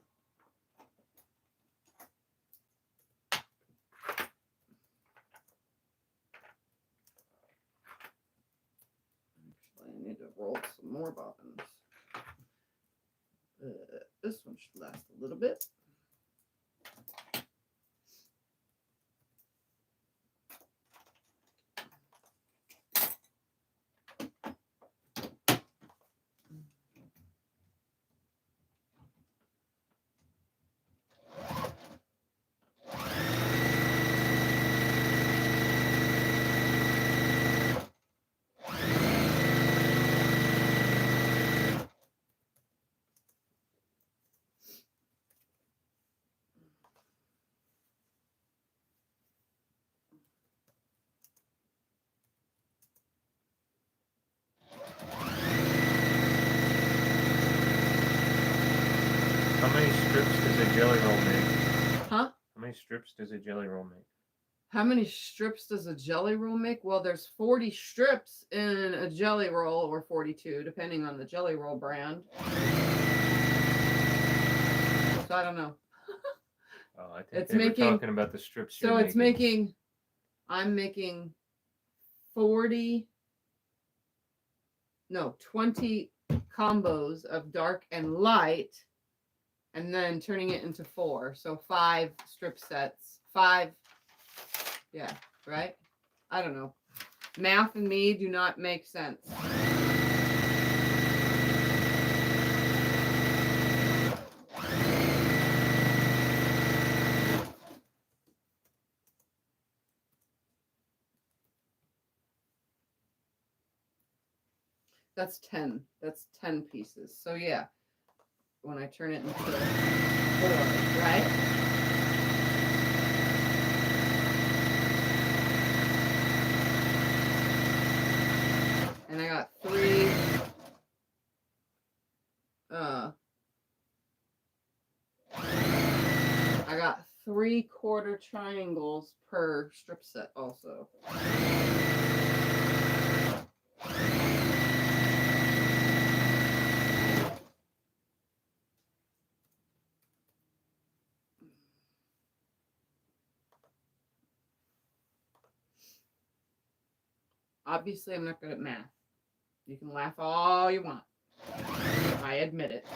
I need to roll some more bobbins. This one should last a little bit. How many strips does a jelly roll make? Huh? How many strips does a jelly roll make? How many strips does a jelly roll make? Well, there's 40 strips in a jelly roll, or 42, depending on the jelly roll brand. So I don't know. Oh, I think they were talking about the strips. So it's making, I'm making 20 combos of dark and light, and then turning it into 4. So 5 strip sets. 5. Yeah, right? I don't know. Math and me do not make sense. That's 10. That's 10 pieces. So yeah, when I turn it into 4, right? And I got 3 I got 3/4 triangles per strip set also. Obviously, I'm not good at math. You can laugh all you want. I admit it.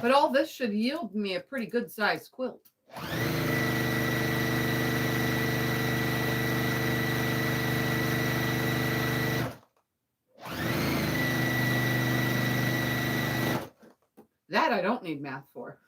But all this should yield me a pretty good sized quilt. That I don't need math for.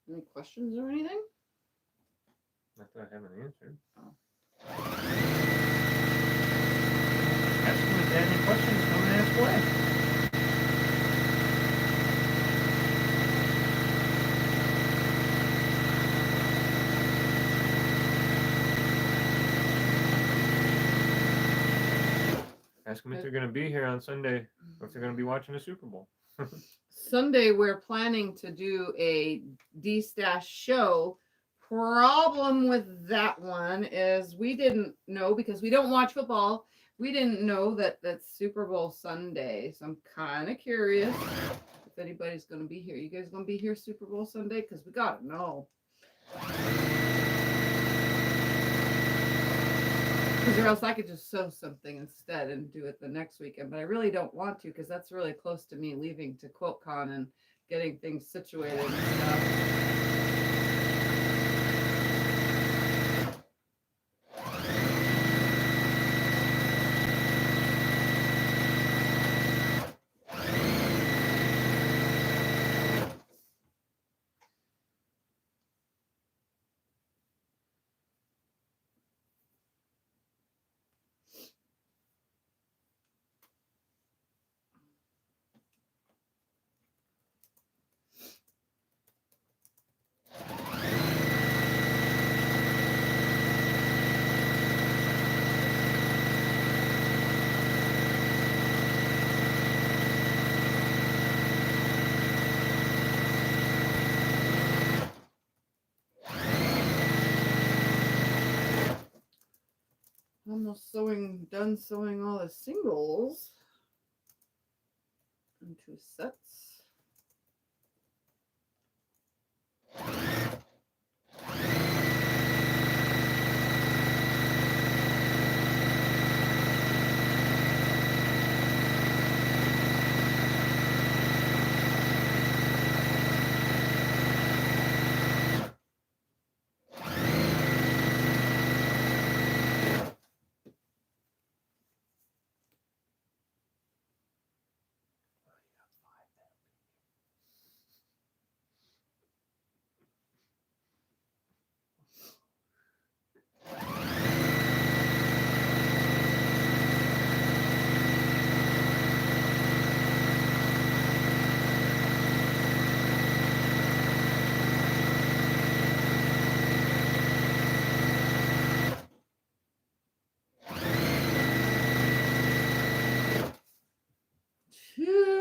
Any questions or anything? Not that I haven't answered. Oh. Ask them if they have any questions. Come and ask away. Ask them if they're going to be here on Sunday or if they're going to be watching the Super Bowl. Sunday, we're planning to do a D-Stash show. Problem with that one is we didn't know, because we don't watch football. We didn't know that that's Super Bowl Sunday. So I'm kind of curious if anybody's going to be here. You guys going to be here Super Bowl Sunday? Because we got to know. Because or else I could just sew something instead and do it the next weekend. But I really don't want to, because that's really close to me leaving to QuiltCon and getting things situated and stuff. Almost done sewing all the singles into sets.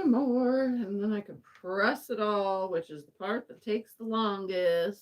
one more, and then I can press it all, which is the part that takes the longest.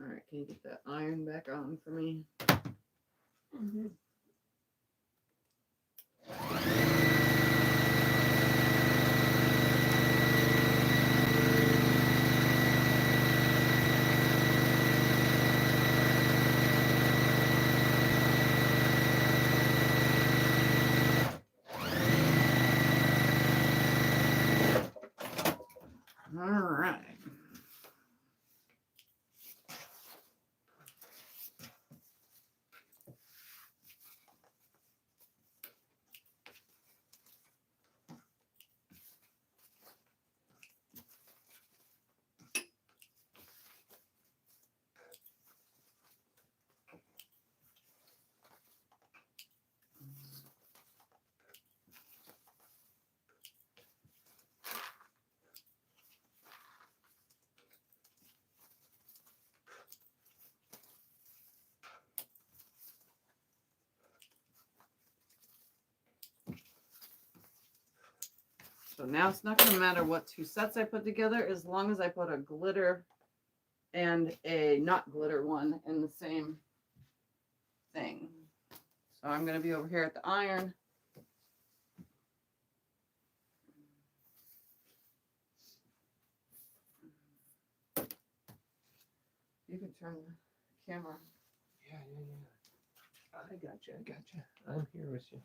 All right, can you get that iron back on for me? Mm-hmm. All right. So now it's not going to matter what two sets I put together as long as I put a glitter and a not glitter one in the same thing. So I'm going to be over here at the iron. You can turn the camera. Yeah. I got you. I'm here with you.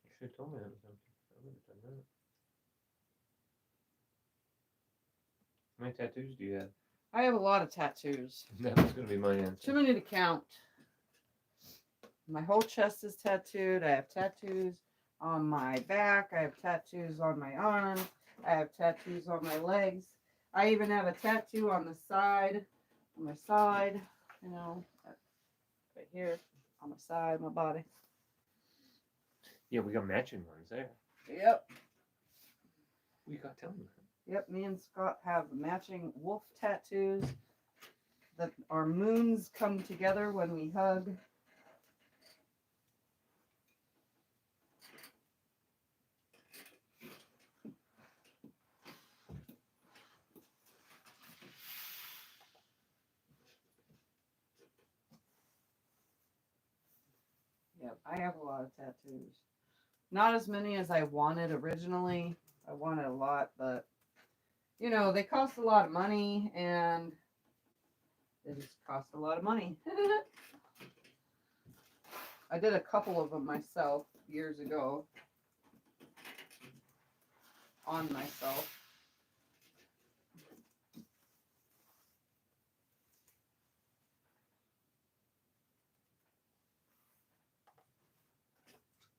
You should have told me that was empty. I would have done that. How many tattoos do you have? I have a lot of tattoos. That was going to be my answer. Too many to count. My whole chest is tattooed. I have tattoos on my back. I have tattoos on my arms. I have tattoos on my legs. I even have a tattoo on the side. On my side, you know, right here, on my side, my body. Yeah, we got matching ones there. Yep. We got tell me. Yep, me and Scott have matching wolf tattoos that our moons come together when we hug. Yep, I have a lot of tattoos. Not as many as I wanted originally. I wanted a lot, but you know, they cost a lot of money and they just cost a lot of money. I did a couple of them myself years ago on myself.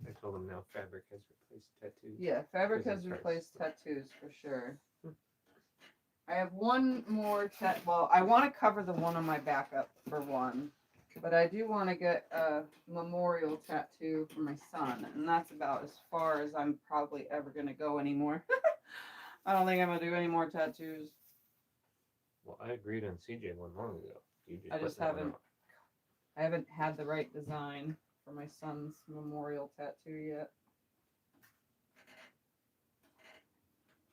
I told them now fabric has replaced tattoos. Yeah, fabric Because has of replaced price. tattoos for sure. I have one more well, I want to cover the one on my back up for one. But I do want to get a memorial tattoo for my son. And that's about as far as I'm probably ever going to go anymore. I don't think I'm going to do any more tattoos. Well, I agreed on CJ one long ago. You I put just that one haven't. off. I haven't had the right design for my son's memorial tattoo yet.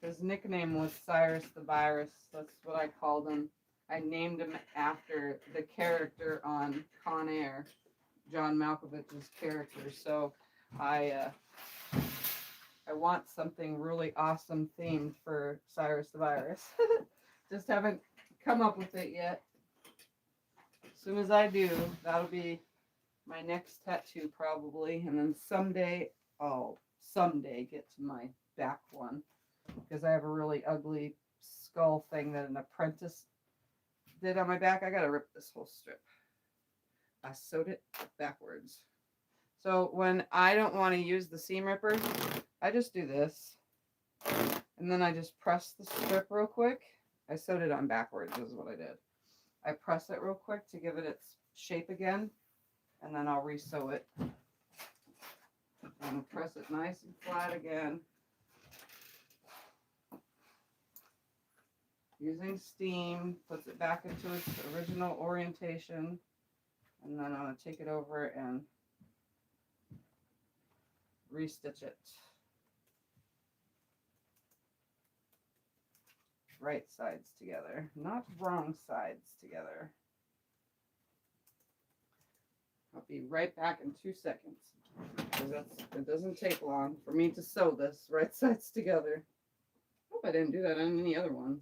His nickname was Cyrus the Virus. That's what I called him. I named him after the character on Con Air, John Malkovich's character. So I want something really awesome themed for Cyrus the Virus. Just haven't come up with it yet. As soon as I do, that'll be my next tattoo probably. And then someday I'll get to my back one. Because I have a really ugly skull thing that an apprentice did on my back. I gotta rip this whole strip. I sewed it backwards. So when I don't want to use the seam ripper, I just do this. And then I just press the strip real quick. I sewed it on backwards is what I did. I press it real quick to give it its shape again. And then I'll resew it. And press it nice and flat again. Using steam, puts it back into its original orientation. And then I'm going to take it over and restitch it. Right sides together, not wrong sides together. I'll be right back in 2 seconds. Because it doesn't take long for me to sew this right sides together. Hope I didn't do that on any other ones.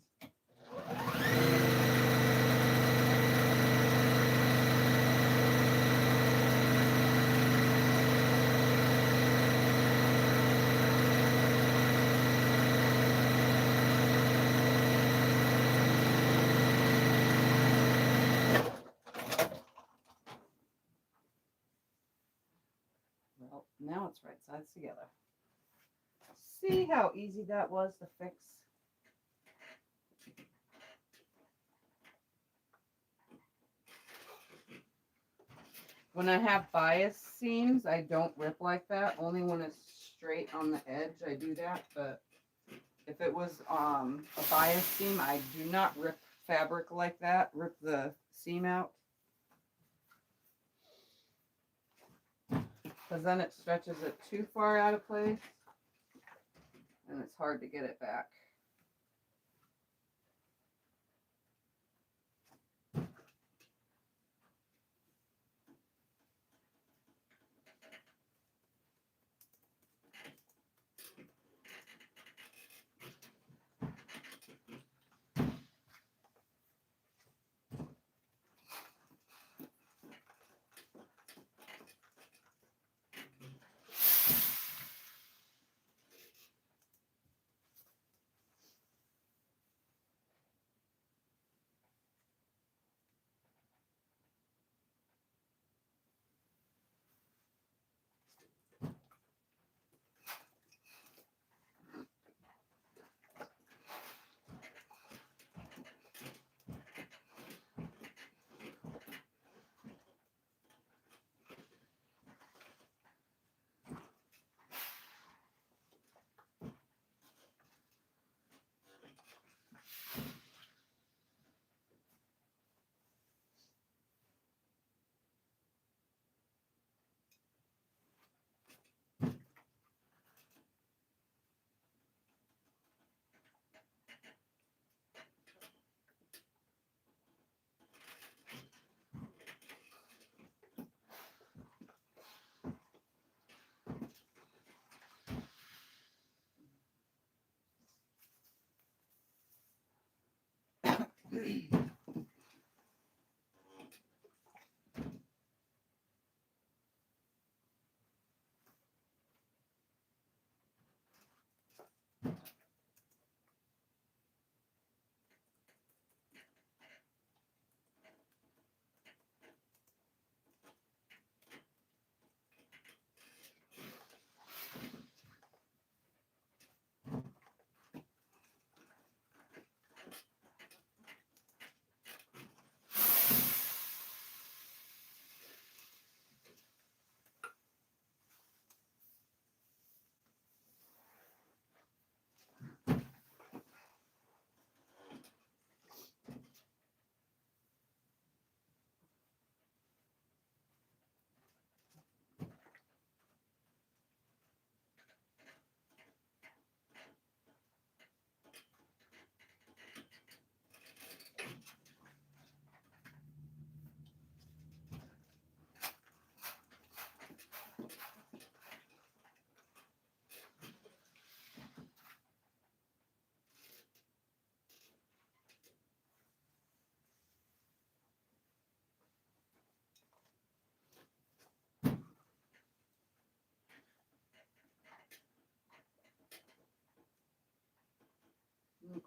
Well, now it's right sides together. See how easy that was to fix? When I have bias seams, I don't rip like that. Only when it's straight on the edge, I do that. But if it was a bias seam, I do not rip fabric like that. Rip the seam out. Because then it stretches it too far out of place. And it's hard to get it back.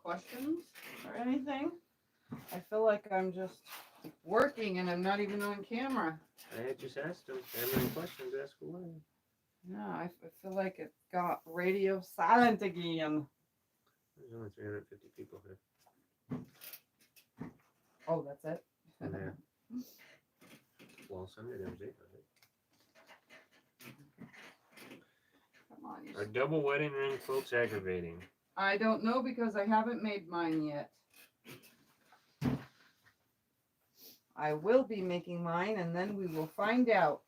questions or anything? I feel like I'm just working and I'm not even on camera. I had just asked them. If they have any questions, ask away. Yeah, I feel like it got radio silent again. There's only 350 people here. Oh, that's it? And there. Well, Sunday there was 800. Come on. Are double wedding ring quilts aggravating? I don't know because I haven't made mine yet. I will be making mine and then we will find out.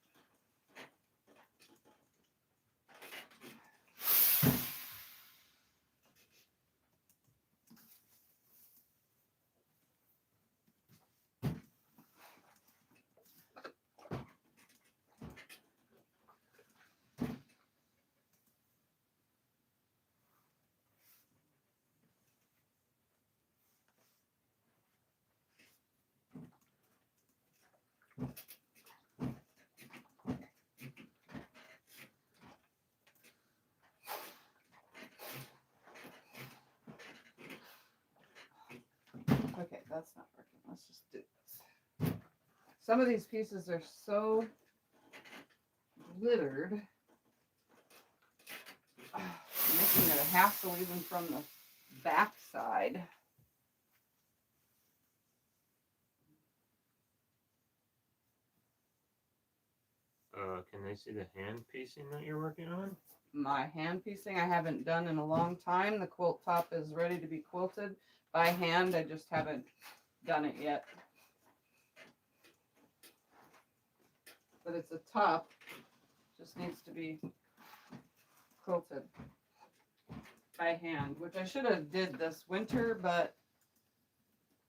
Okay, that's not working. Let's just do this. Some of these pieces are so glittered, making it a hassle even from the back side. Can they see the hand piecing that you're working on? My hand piecing I haven't done in a long time. The quilt top is ready to be quilted by hand. I just haven't done it yet. But it's a top. Just needs to be quilted by hand, which I should have did this winter, but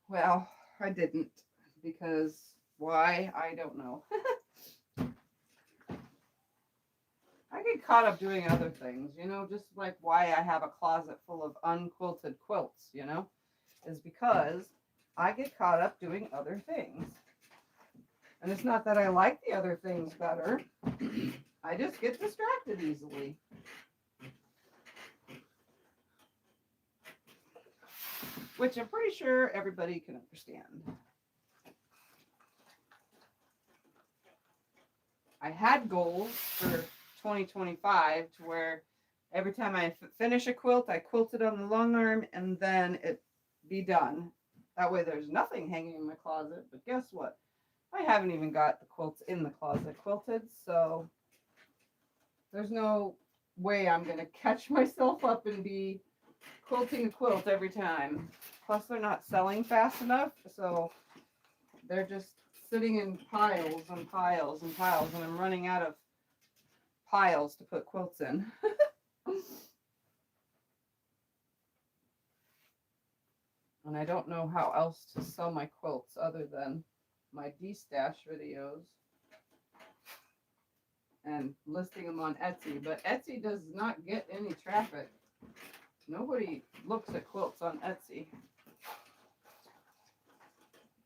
well, I didn't because why? I don't know. I get caught up doing other things, you know, just like why I have a closet full of unquilted quilts, you know, is because I get caught up doing other things. And it's not that I like the other things better. I just get distracted easily. Which I'm pretty sure everybody can understand. I had goals for 2025 to where every time I finish a quilt, I quilt it on the long arm and then it be done. That way there's nothing hanging in my closet. But guess what? I haven't even got the quilts in the closet quilted, so there's no way I'm going to catch myself up and be quilting a quilt every time. Plus they're not selling fast enough, so they're just sitting in piles and piles and piles, and I'm running out of piles to put quilts in. And I don't know how else to sell my quilts other than my de-stash videos and listing them on Etsy, but Etsy does not get any traffic. Nobody looks at quilts on Etsy.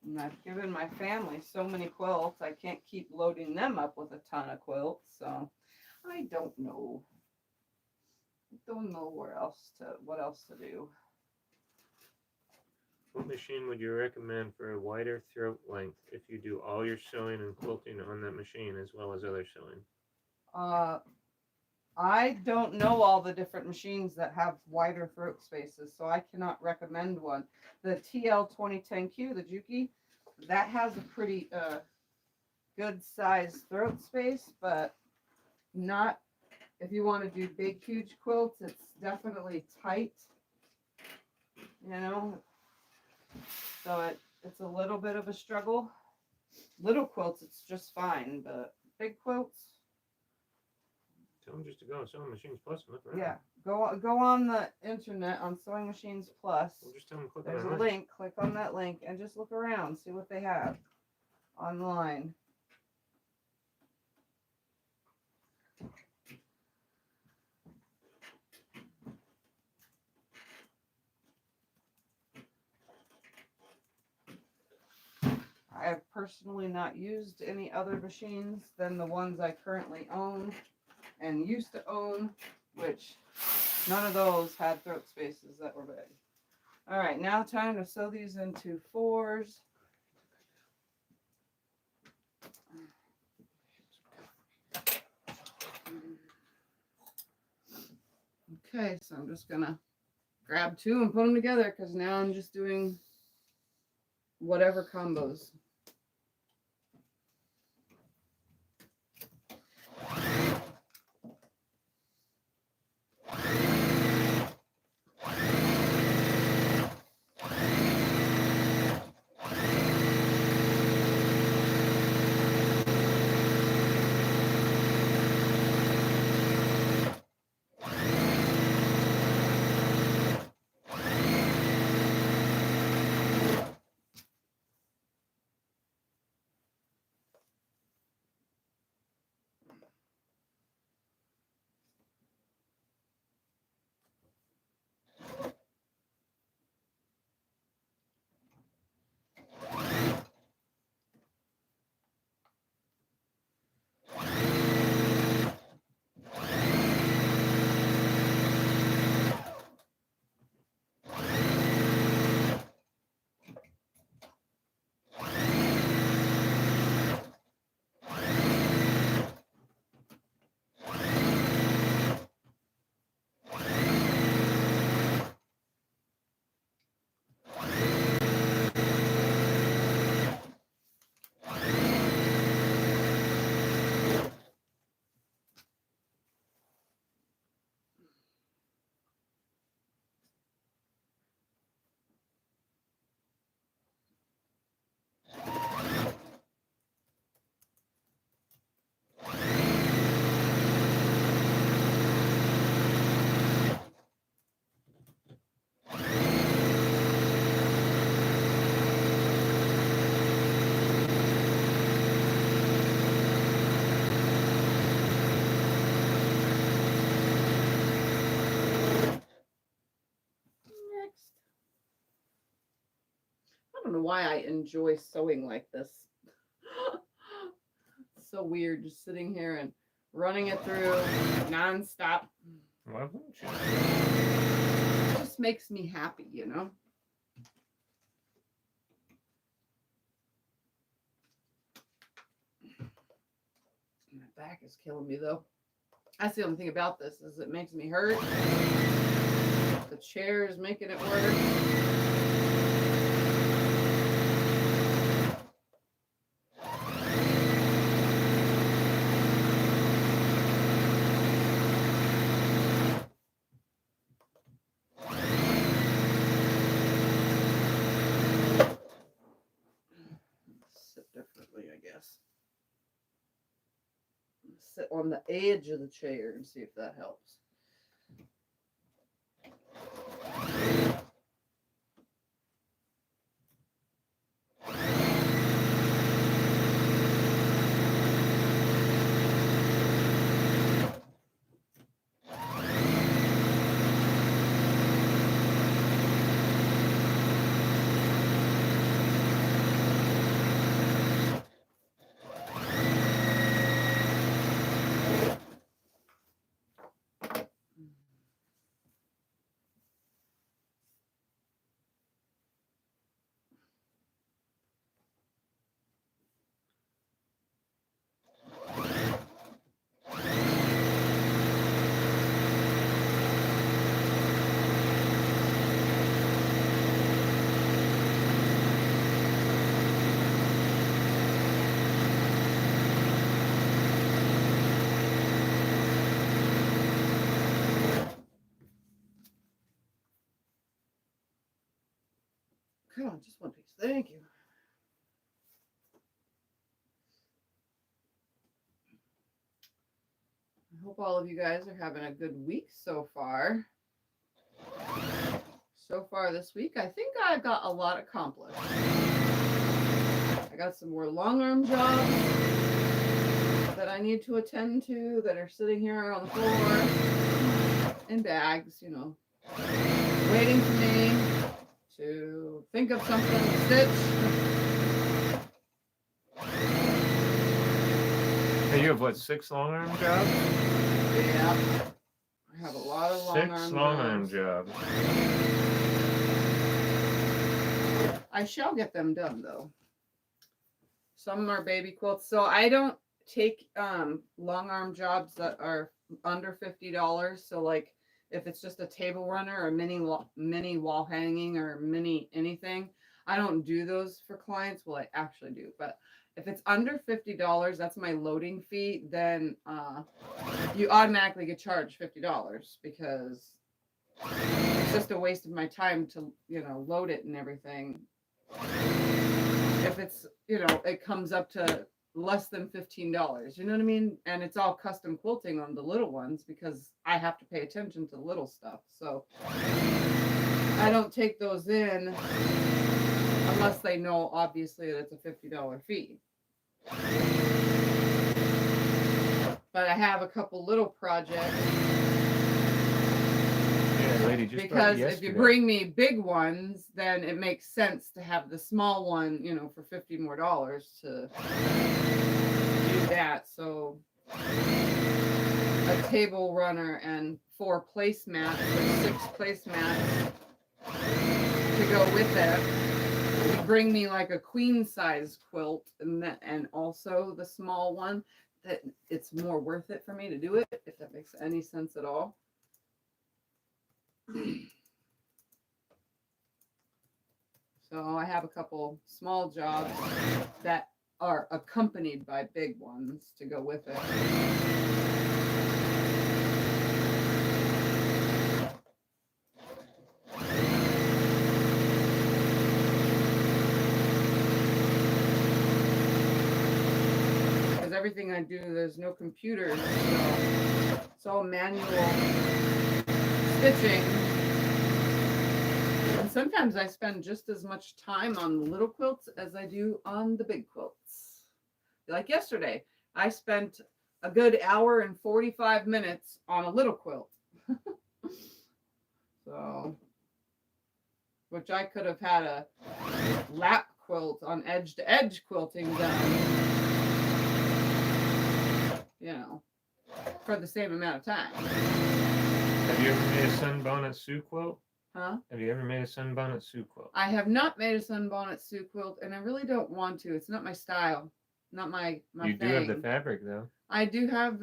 And I've given my family so many quilts, I can't keep loading them up with a ton of quilts, so I don't know. I don't know what else to do. What machine would you recommend for a wider throat length if you do all your sewing and quilting on that machine as well as other sewing? I don't know all the different machines that have wider throat spaces, so I cannot recommend one. The TL2010Q, the Juki, that has a pretty good size throat space, but not if you want to do big, huge quilts. It's definitely tight, you know. So it's a little bit of a struggle. Little quilts, it's just fine, but big quilts. Tell them just to go on SewingMachinesPlus and look around. Yeah, go on the internet on SewingMachinesPlus. We'll just tell them click There's on a that link. Click on that link and just look around, see what they have online. I have personally not used any other machines than the ones I currently own and used to own, which none of those had throat spaces that were big. All right, now time to sew these into 4s. Okay, so I'm just gonna grab 2 and put them together because now I'm just doing whatever combos. I don't know why I enjoy sewing like this. It's so weird just sitting here and running it through nonstop. Why wouldn't you? It just makes me happy, you know? My back is killing me though. That's the only thing about this is it makes me hurt. The chair is making it worse. Sit differently, I guess. Sit on the edge of the chair and see if that helps. Come on, just one piece. Thank you. I hope all of you guys are having a good week so far. So far this week, I think I've got a lot accomplished. I got some more long arm jobs that I need to attend to that are sitting here on the floor in bags, you know, waiting for me to think of something to stitch. Hey, you have what, 6 long arm jobs? Yeah. I have a lot of long arm jobs. 6 long arm jobs. I shall get them done though. Some are baby quilts. So I don't take long arm jobs that are under $50. So like if it's just a table runner or mini wall hanging or mini anything, I don't do those for clients. Well, I actually do, but if it's under $50, that's my loading fee, then you automatically get charged $50 because it's just a waste of my time to, you know, load it and everything. If it's, you know, it comes up to less than $15, you know what I mean? And it's all custom quilting on the little ones because I have to pay attention to the little stuff. So I don't take those in unless they know obviously that it's a $50 fee. But I have a couple little projects. Yeah, lady just Because if you bring me big ones, then it makes sense to have the small one, you know, for $50 more to do that. So a table runner and 4 placemats or 6 placemats to go with it. You bring me like a queen size quilt and also the small one, that it's more worth it for me to do it, if that makes any sense at all. So I have a couple small jobs that are accompanied by big ones to go with it. Because everything I do, there's no computers, so it's all manual stitching. And sometimes I spend just as much time on the little quilts as I do on the big quilts. Like yesterday, I spent a good hour and 45 minutes on a little quilt. So, which I could have had a lap quilt on edge to edge quilting done, you know, for the same amount of time. Have you ever made a sunbonnet Sioux quilt? Huh? Have you ever made a sunbonnet Sioux quilt? I have not made a sunbonnet Sioux quilt, and I really don't want to. It's not my style, not my You thing. do have the fabric though. I do have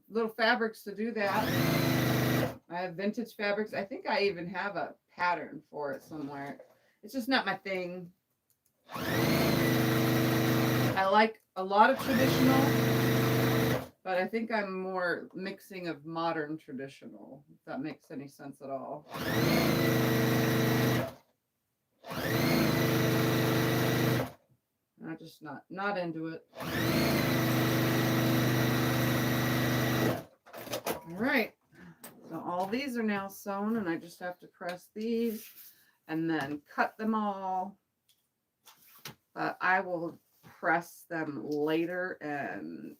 little fabrics to do that. I have vintage fabrics. I think I even have a pattern for it somewhere. It's just not my thing. I like a lot of traditional, but I think I'm more mixing of modern traditional, if that makes any sense at all. I'm just not into it. All right. So all these are now sewn, and I just have to press these and then cut them all. But I will press them later and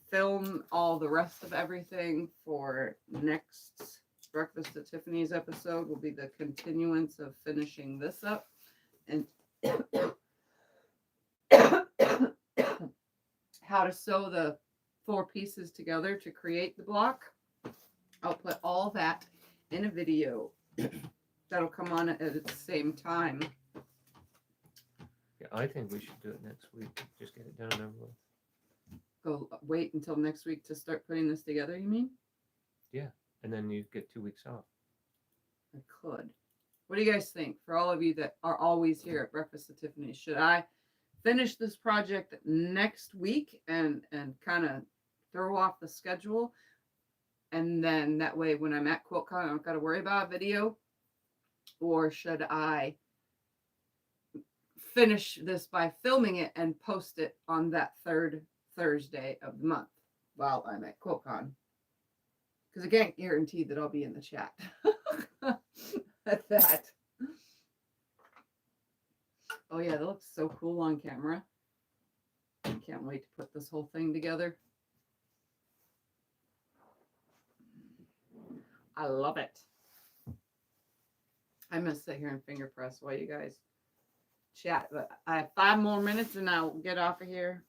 film all the rest of everything for next Breakfast at Tiffany's episode. Will be the continuance of finishing this up and how to sew the 4 pieces together to create the block. I'll put all that in a video that'll come on at the same time. Yeah, I think we should do it next week. Just get it done and over with. Go wait until next week to start putting this together, you mean? Yeah, and then you get 2 weeks off. I could. What do you guys think? For all of you that are always here at Breakfast at Tiffany's, should I finish this project next week and kind of throw off the schedule? And then that way when I'm at QuiltCon, I don't got to worry about a video. Or should I finish this by filming it and post it on that 3rd Thursday of the month while I'm at QuiltCon? Because I can't guarantee that I'll be in the chat at that. Oh yeah, that looks so cool on camera. I can't wait to put this whole thing together. I love it. I'm going to sit here and finger press while you guys chat, but I have 5 more minutes and I'll get off of here.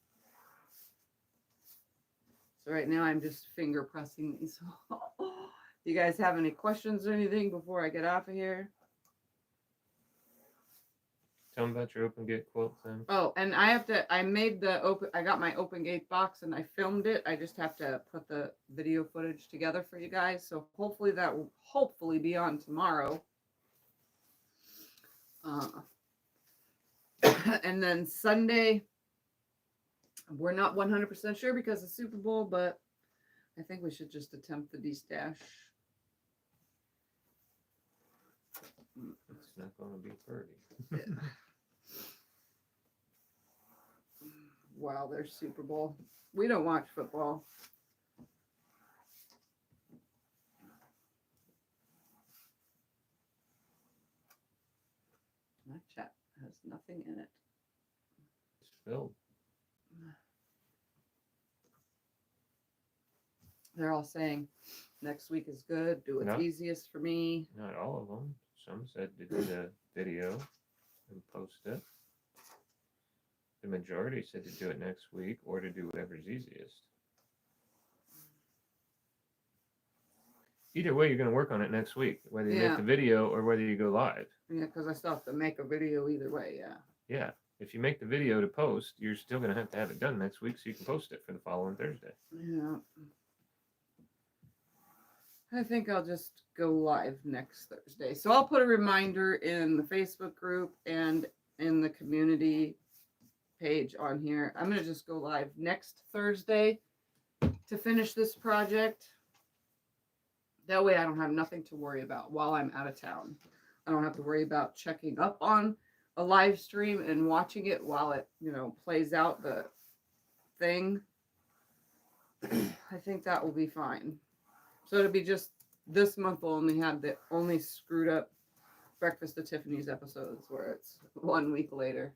So right now I'm just finger pressing these. You guys have any questions or anything before I get off of here? Tell them about your open gate quilt thing. Oh, and I made I got my open gate box and I filmed it. I just have to put the video footage together for you guys. So hopefully that will hopefully be on tomorrow. And then Sunday, we're not 100% sure because of Super Bowl, but I think we should just attempt the D-stash. It's not going to be pretty. Yeah. Wow, there's Super Bowl. We don't watch football. My chat has nothing in it. It's filled. They're all saying next week is good. Do what's easiest for me. Not all of them. Some said to do the video and post it. The majority said to do it next week or to do whatever's easiest. Either way, you're going to work on it next week, whether you make the video or whether you go live. Yeah, because I still have to make a video either way, yeah. Yeah. If you make the video to post, you're still going to have it done next week so you can post it for the following Thursday. Yeah. I think I'll just go live next Thursday. So I'll put a reminder in the Facebook group and in the community page on here. I'm going to just go live next Thursday to finish this project. That way I don't have nothing to worry about while I'm out of town. I don't have to worry about checking up on a live stream and watching it while it, plays out the thing. I think that will be fine. So it'll be just this month will only have the only screwed up Breakfast at Tiffany's episodes where it's 1 week later.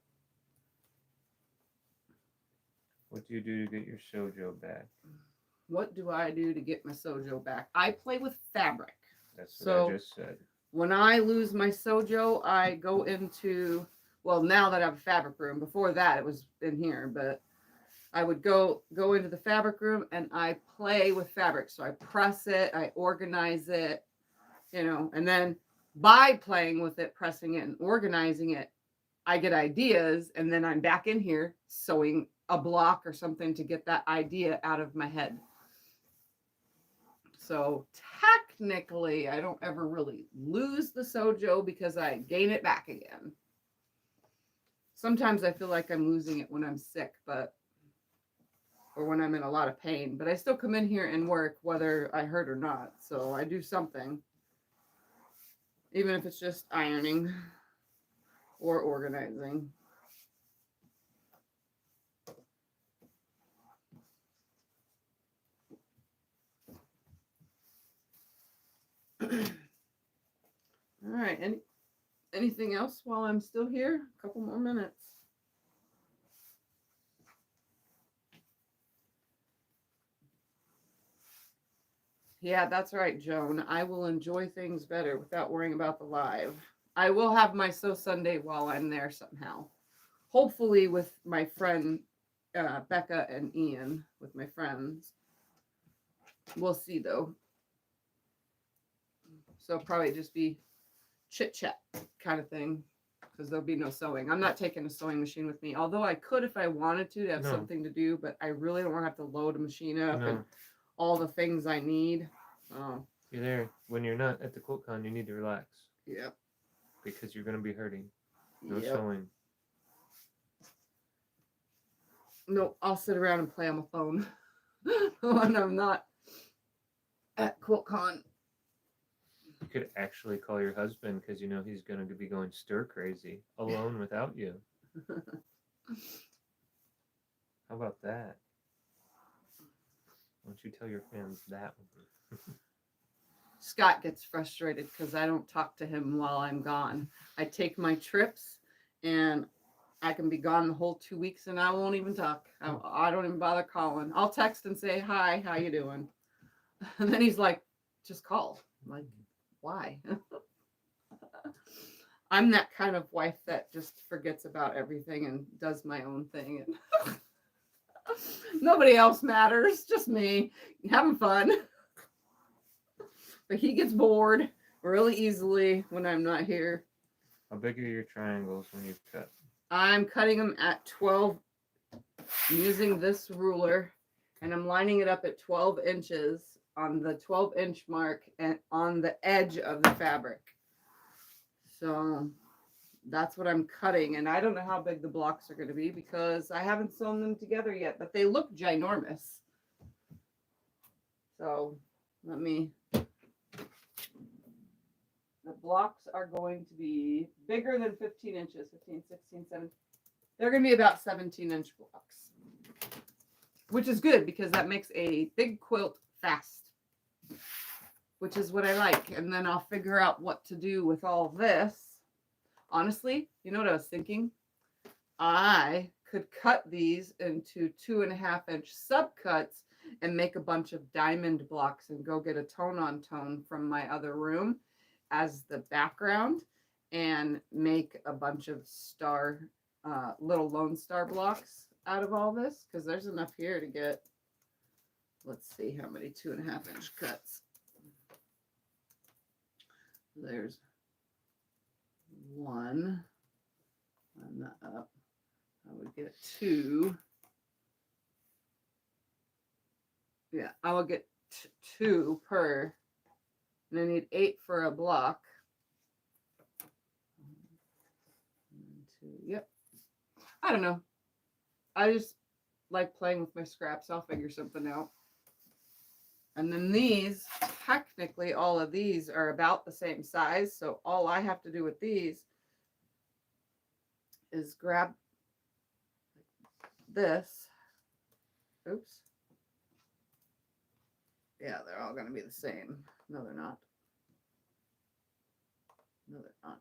What do you do to get your sojo back? What do I do to get my sojo back? I play with fabric. That's what I just said. When I lose my sojo, I go into, well, now that I have a fabric room. Before that, it was in here, but I would go into the fabric room and I play with fabric. So I press it, I organize it, and then by playing with it, pressing it and organizing it, I get ideas. And then I'm back in here sewing a block or something to get that idea out of my head. So technically, I don't ever really lose the sojo because I gain it back again. Sometimes I feel like I'm losing it when I'm sick, or when I'm in a lot of pain, but I still come in here and work whether I hurt or not. So I do something, even if it's just ironing or organizing. All right. Anything else while I'm still here? A couple more minutes. Yeah, that's right, Joan. I will enjoy things better without worrying about the live. I will have my Sew Sunday while I'm there somehow. Hopefully with my friend Becca and Ian, with my friends. We'll see, though. So probably just be chit-chat kind of thing, because there'll be no sewing. I'm not taking a sewing machine with me, although I could if I wanted to have something to do, but I really don't want to have to load a machine up and all the things I need. Oh. You're there. When you're not at the QuiltCon, you need to relax. Yep. Because you're going to be hurting. No sewing. No, I'll sit around and play on my phone when I'm not at QuiltCon. You could actually call your husband because he's going to be going stir crazy alone without you. How about that? Why don't you tell your fans that one? Scott gets frustrated because I don't talk to him while I'm gone. I take my trips and I can be gone the whole 2 weeks and I won't even talk. I don't even bother calling. I'll text and say, hi, how you doing? And then he's like, just call. I'm like, why? I'm that kind of wife that just forgets about everything and does my own thing. And nobody else matters, just me having fun. But he gets bored really easily when I'm not here. How big are your triangles when you cut? I'm cutting them at 12. I'm using this ruler and I'm lining it up at 12 inches on the 12-inch mark and on the edge of the fabric. So that's what I'm cutting. And I don't know how big the blocks are going to be because I haven't sewn them together yet, but they look ginormous. So let me, the blocks are going to be bigger than 15 inches, 15, 16, 17. They're going to be about 17-inch blocks, which is good because that makes a big quilt fast, which is what I like. And then I'll figure out what to do with all this. Honestly, you know what I was thinking? I could cut these into 2.5-inch subcuts and make a bunch of diamond blocks and go get a tone-on-tone from my other room as the background and make a bunch of star, little Lone Star blocks out of all this, because there's enough here to get, let's see how many 2.5-inch cuts. There's one on the up. I would get 2. Yeah, I will get 2 per, and I need 8 for a block. 1, 2, yep. I don't know. I just like playing with my scraps. I'll figure something out. And then these, technically all of these are about the same size. So all I have to do with these is grab this. Oops. Yeah, they're all going to be the same. No, they're not. No, they're not.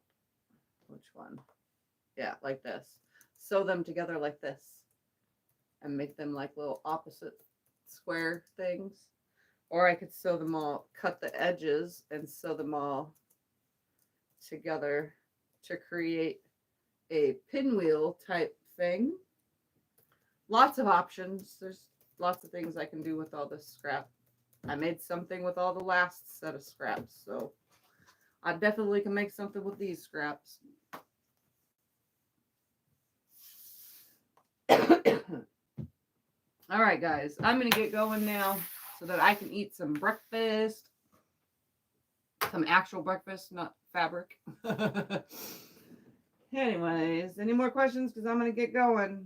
Which one? Yeah, like this. Sew them together like this. And make them like little opposite square things. Or I could sew them all, cut the edges and sew them all together to create a pinwheel type thing. Lots of options. There's lots of things I can do with all this scrap. I made something with all the last set of scraps, so I definitely can make something with these scraps. All right, guys, I'm going to get going now so that I can eat some breakfast. Some actual breakfast, not fabric. Anyways, any more questions? Because I'm going to get going.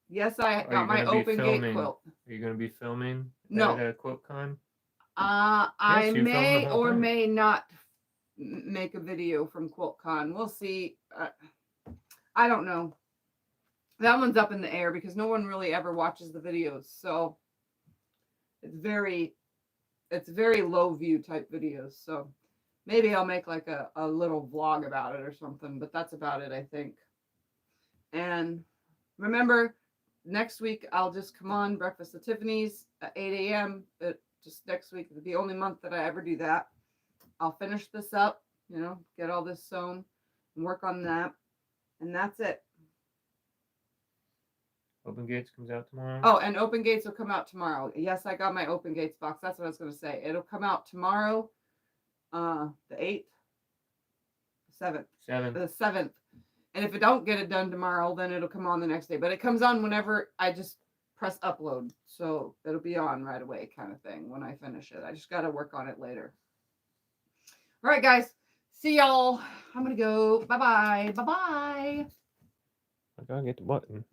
Yes, I got my open gate quilt. Are you going to be filming no. at QuiltCon? I may or may not make a video from QuiltCon. We'll see. I don't know. That one's up in the air because no one really ever watches the videos. So it's very low view type videos. So maybe I'll make like a little vlog about it or something, but that's about it, I think. And remember, next week I'll just come on Breakfast at Tiffany's at 8 a.m. Just next week, the only month that I ever do that. I'll finish this up, you know, get all this sewn and work on that. And that's it. Open Gates comes out tomorrow? Oh, and Open Gates will come out tomorrow. Yes, I got my Open Gates box. That's what I was going to say. It'll come out tomorrow, the 8th, 7th. The 7th. And if I don't get it done tomorrow, then it'll come on the next day. But it comes on whenever I just press upload. So it'll be on right away kind of thing when I finish it. I just got to work on it later. All right, guys. See y'all. I'm going to go. Bye-bye. Bye-bye. I got to get the button.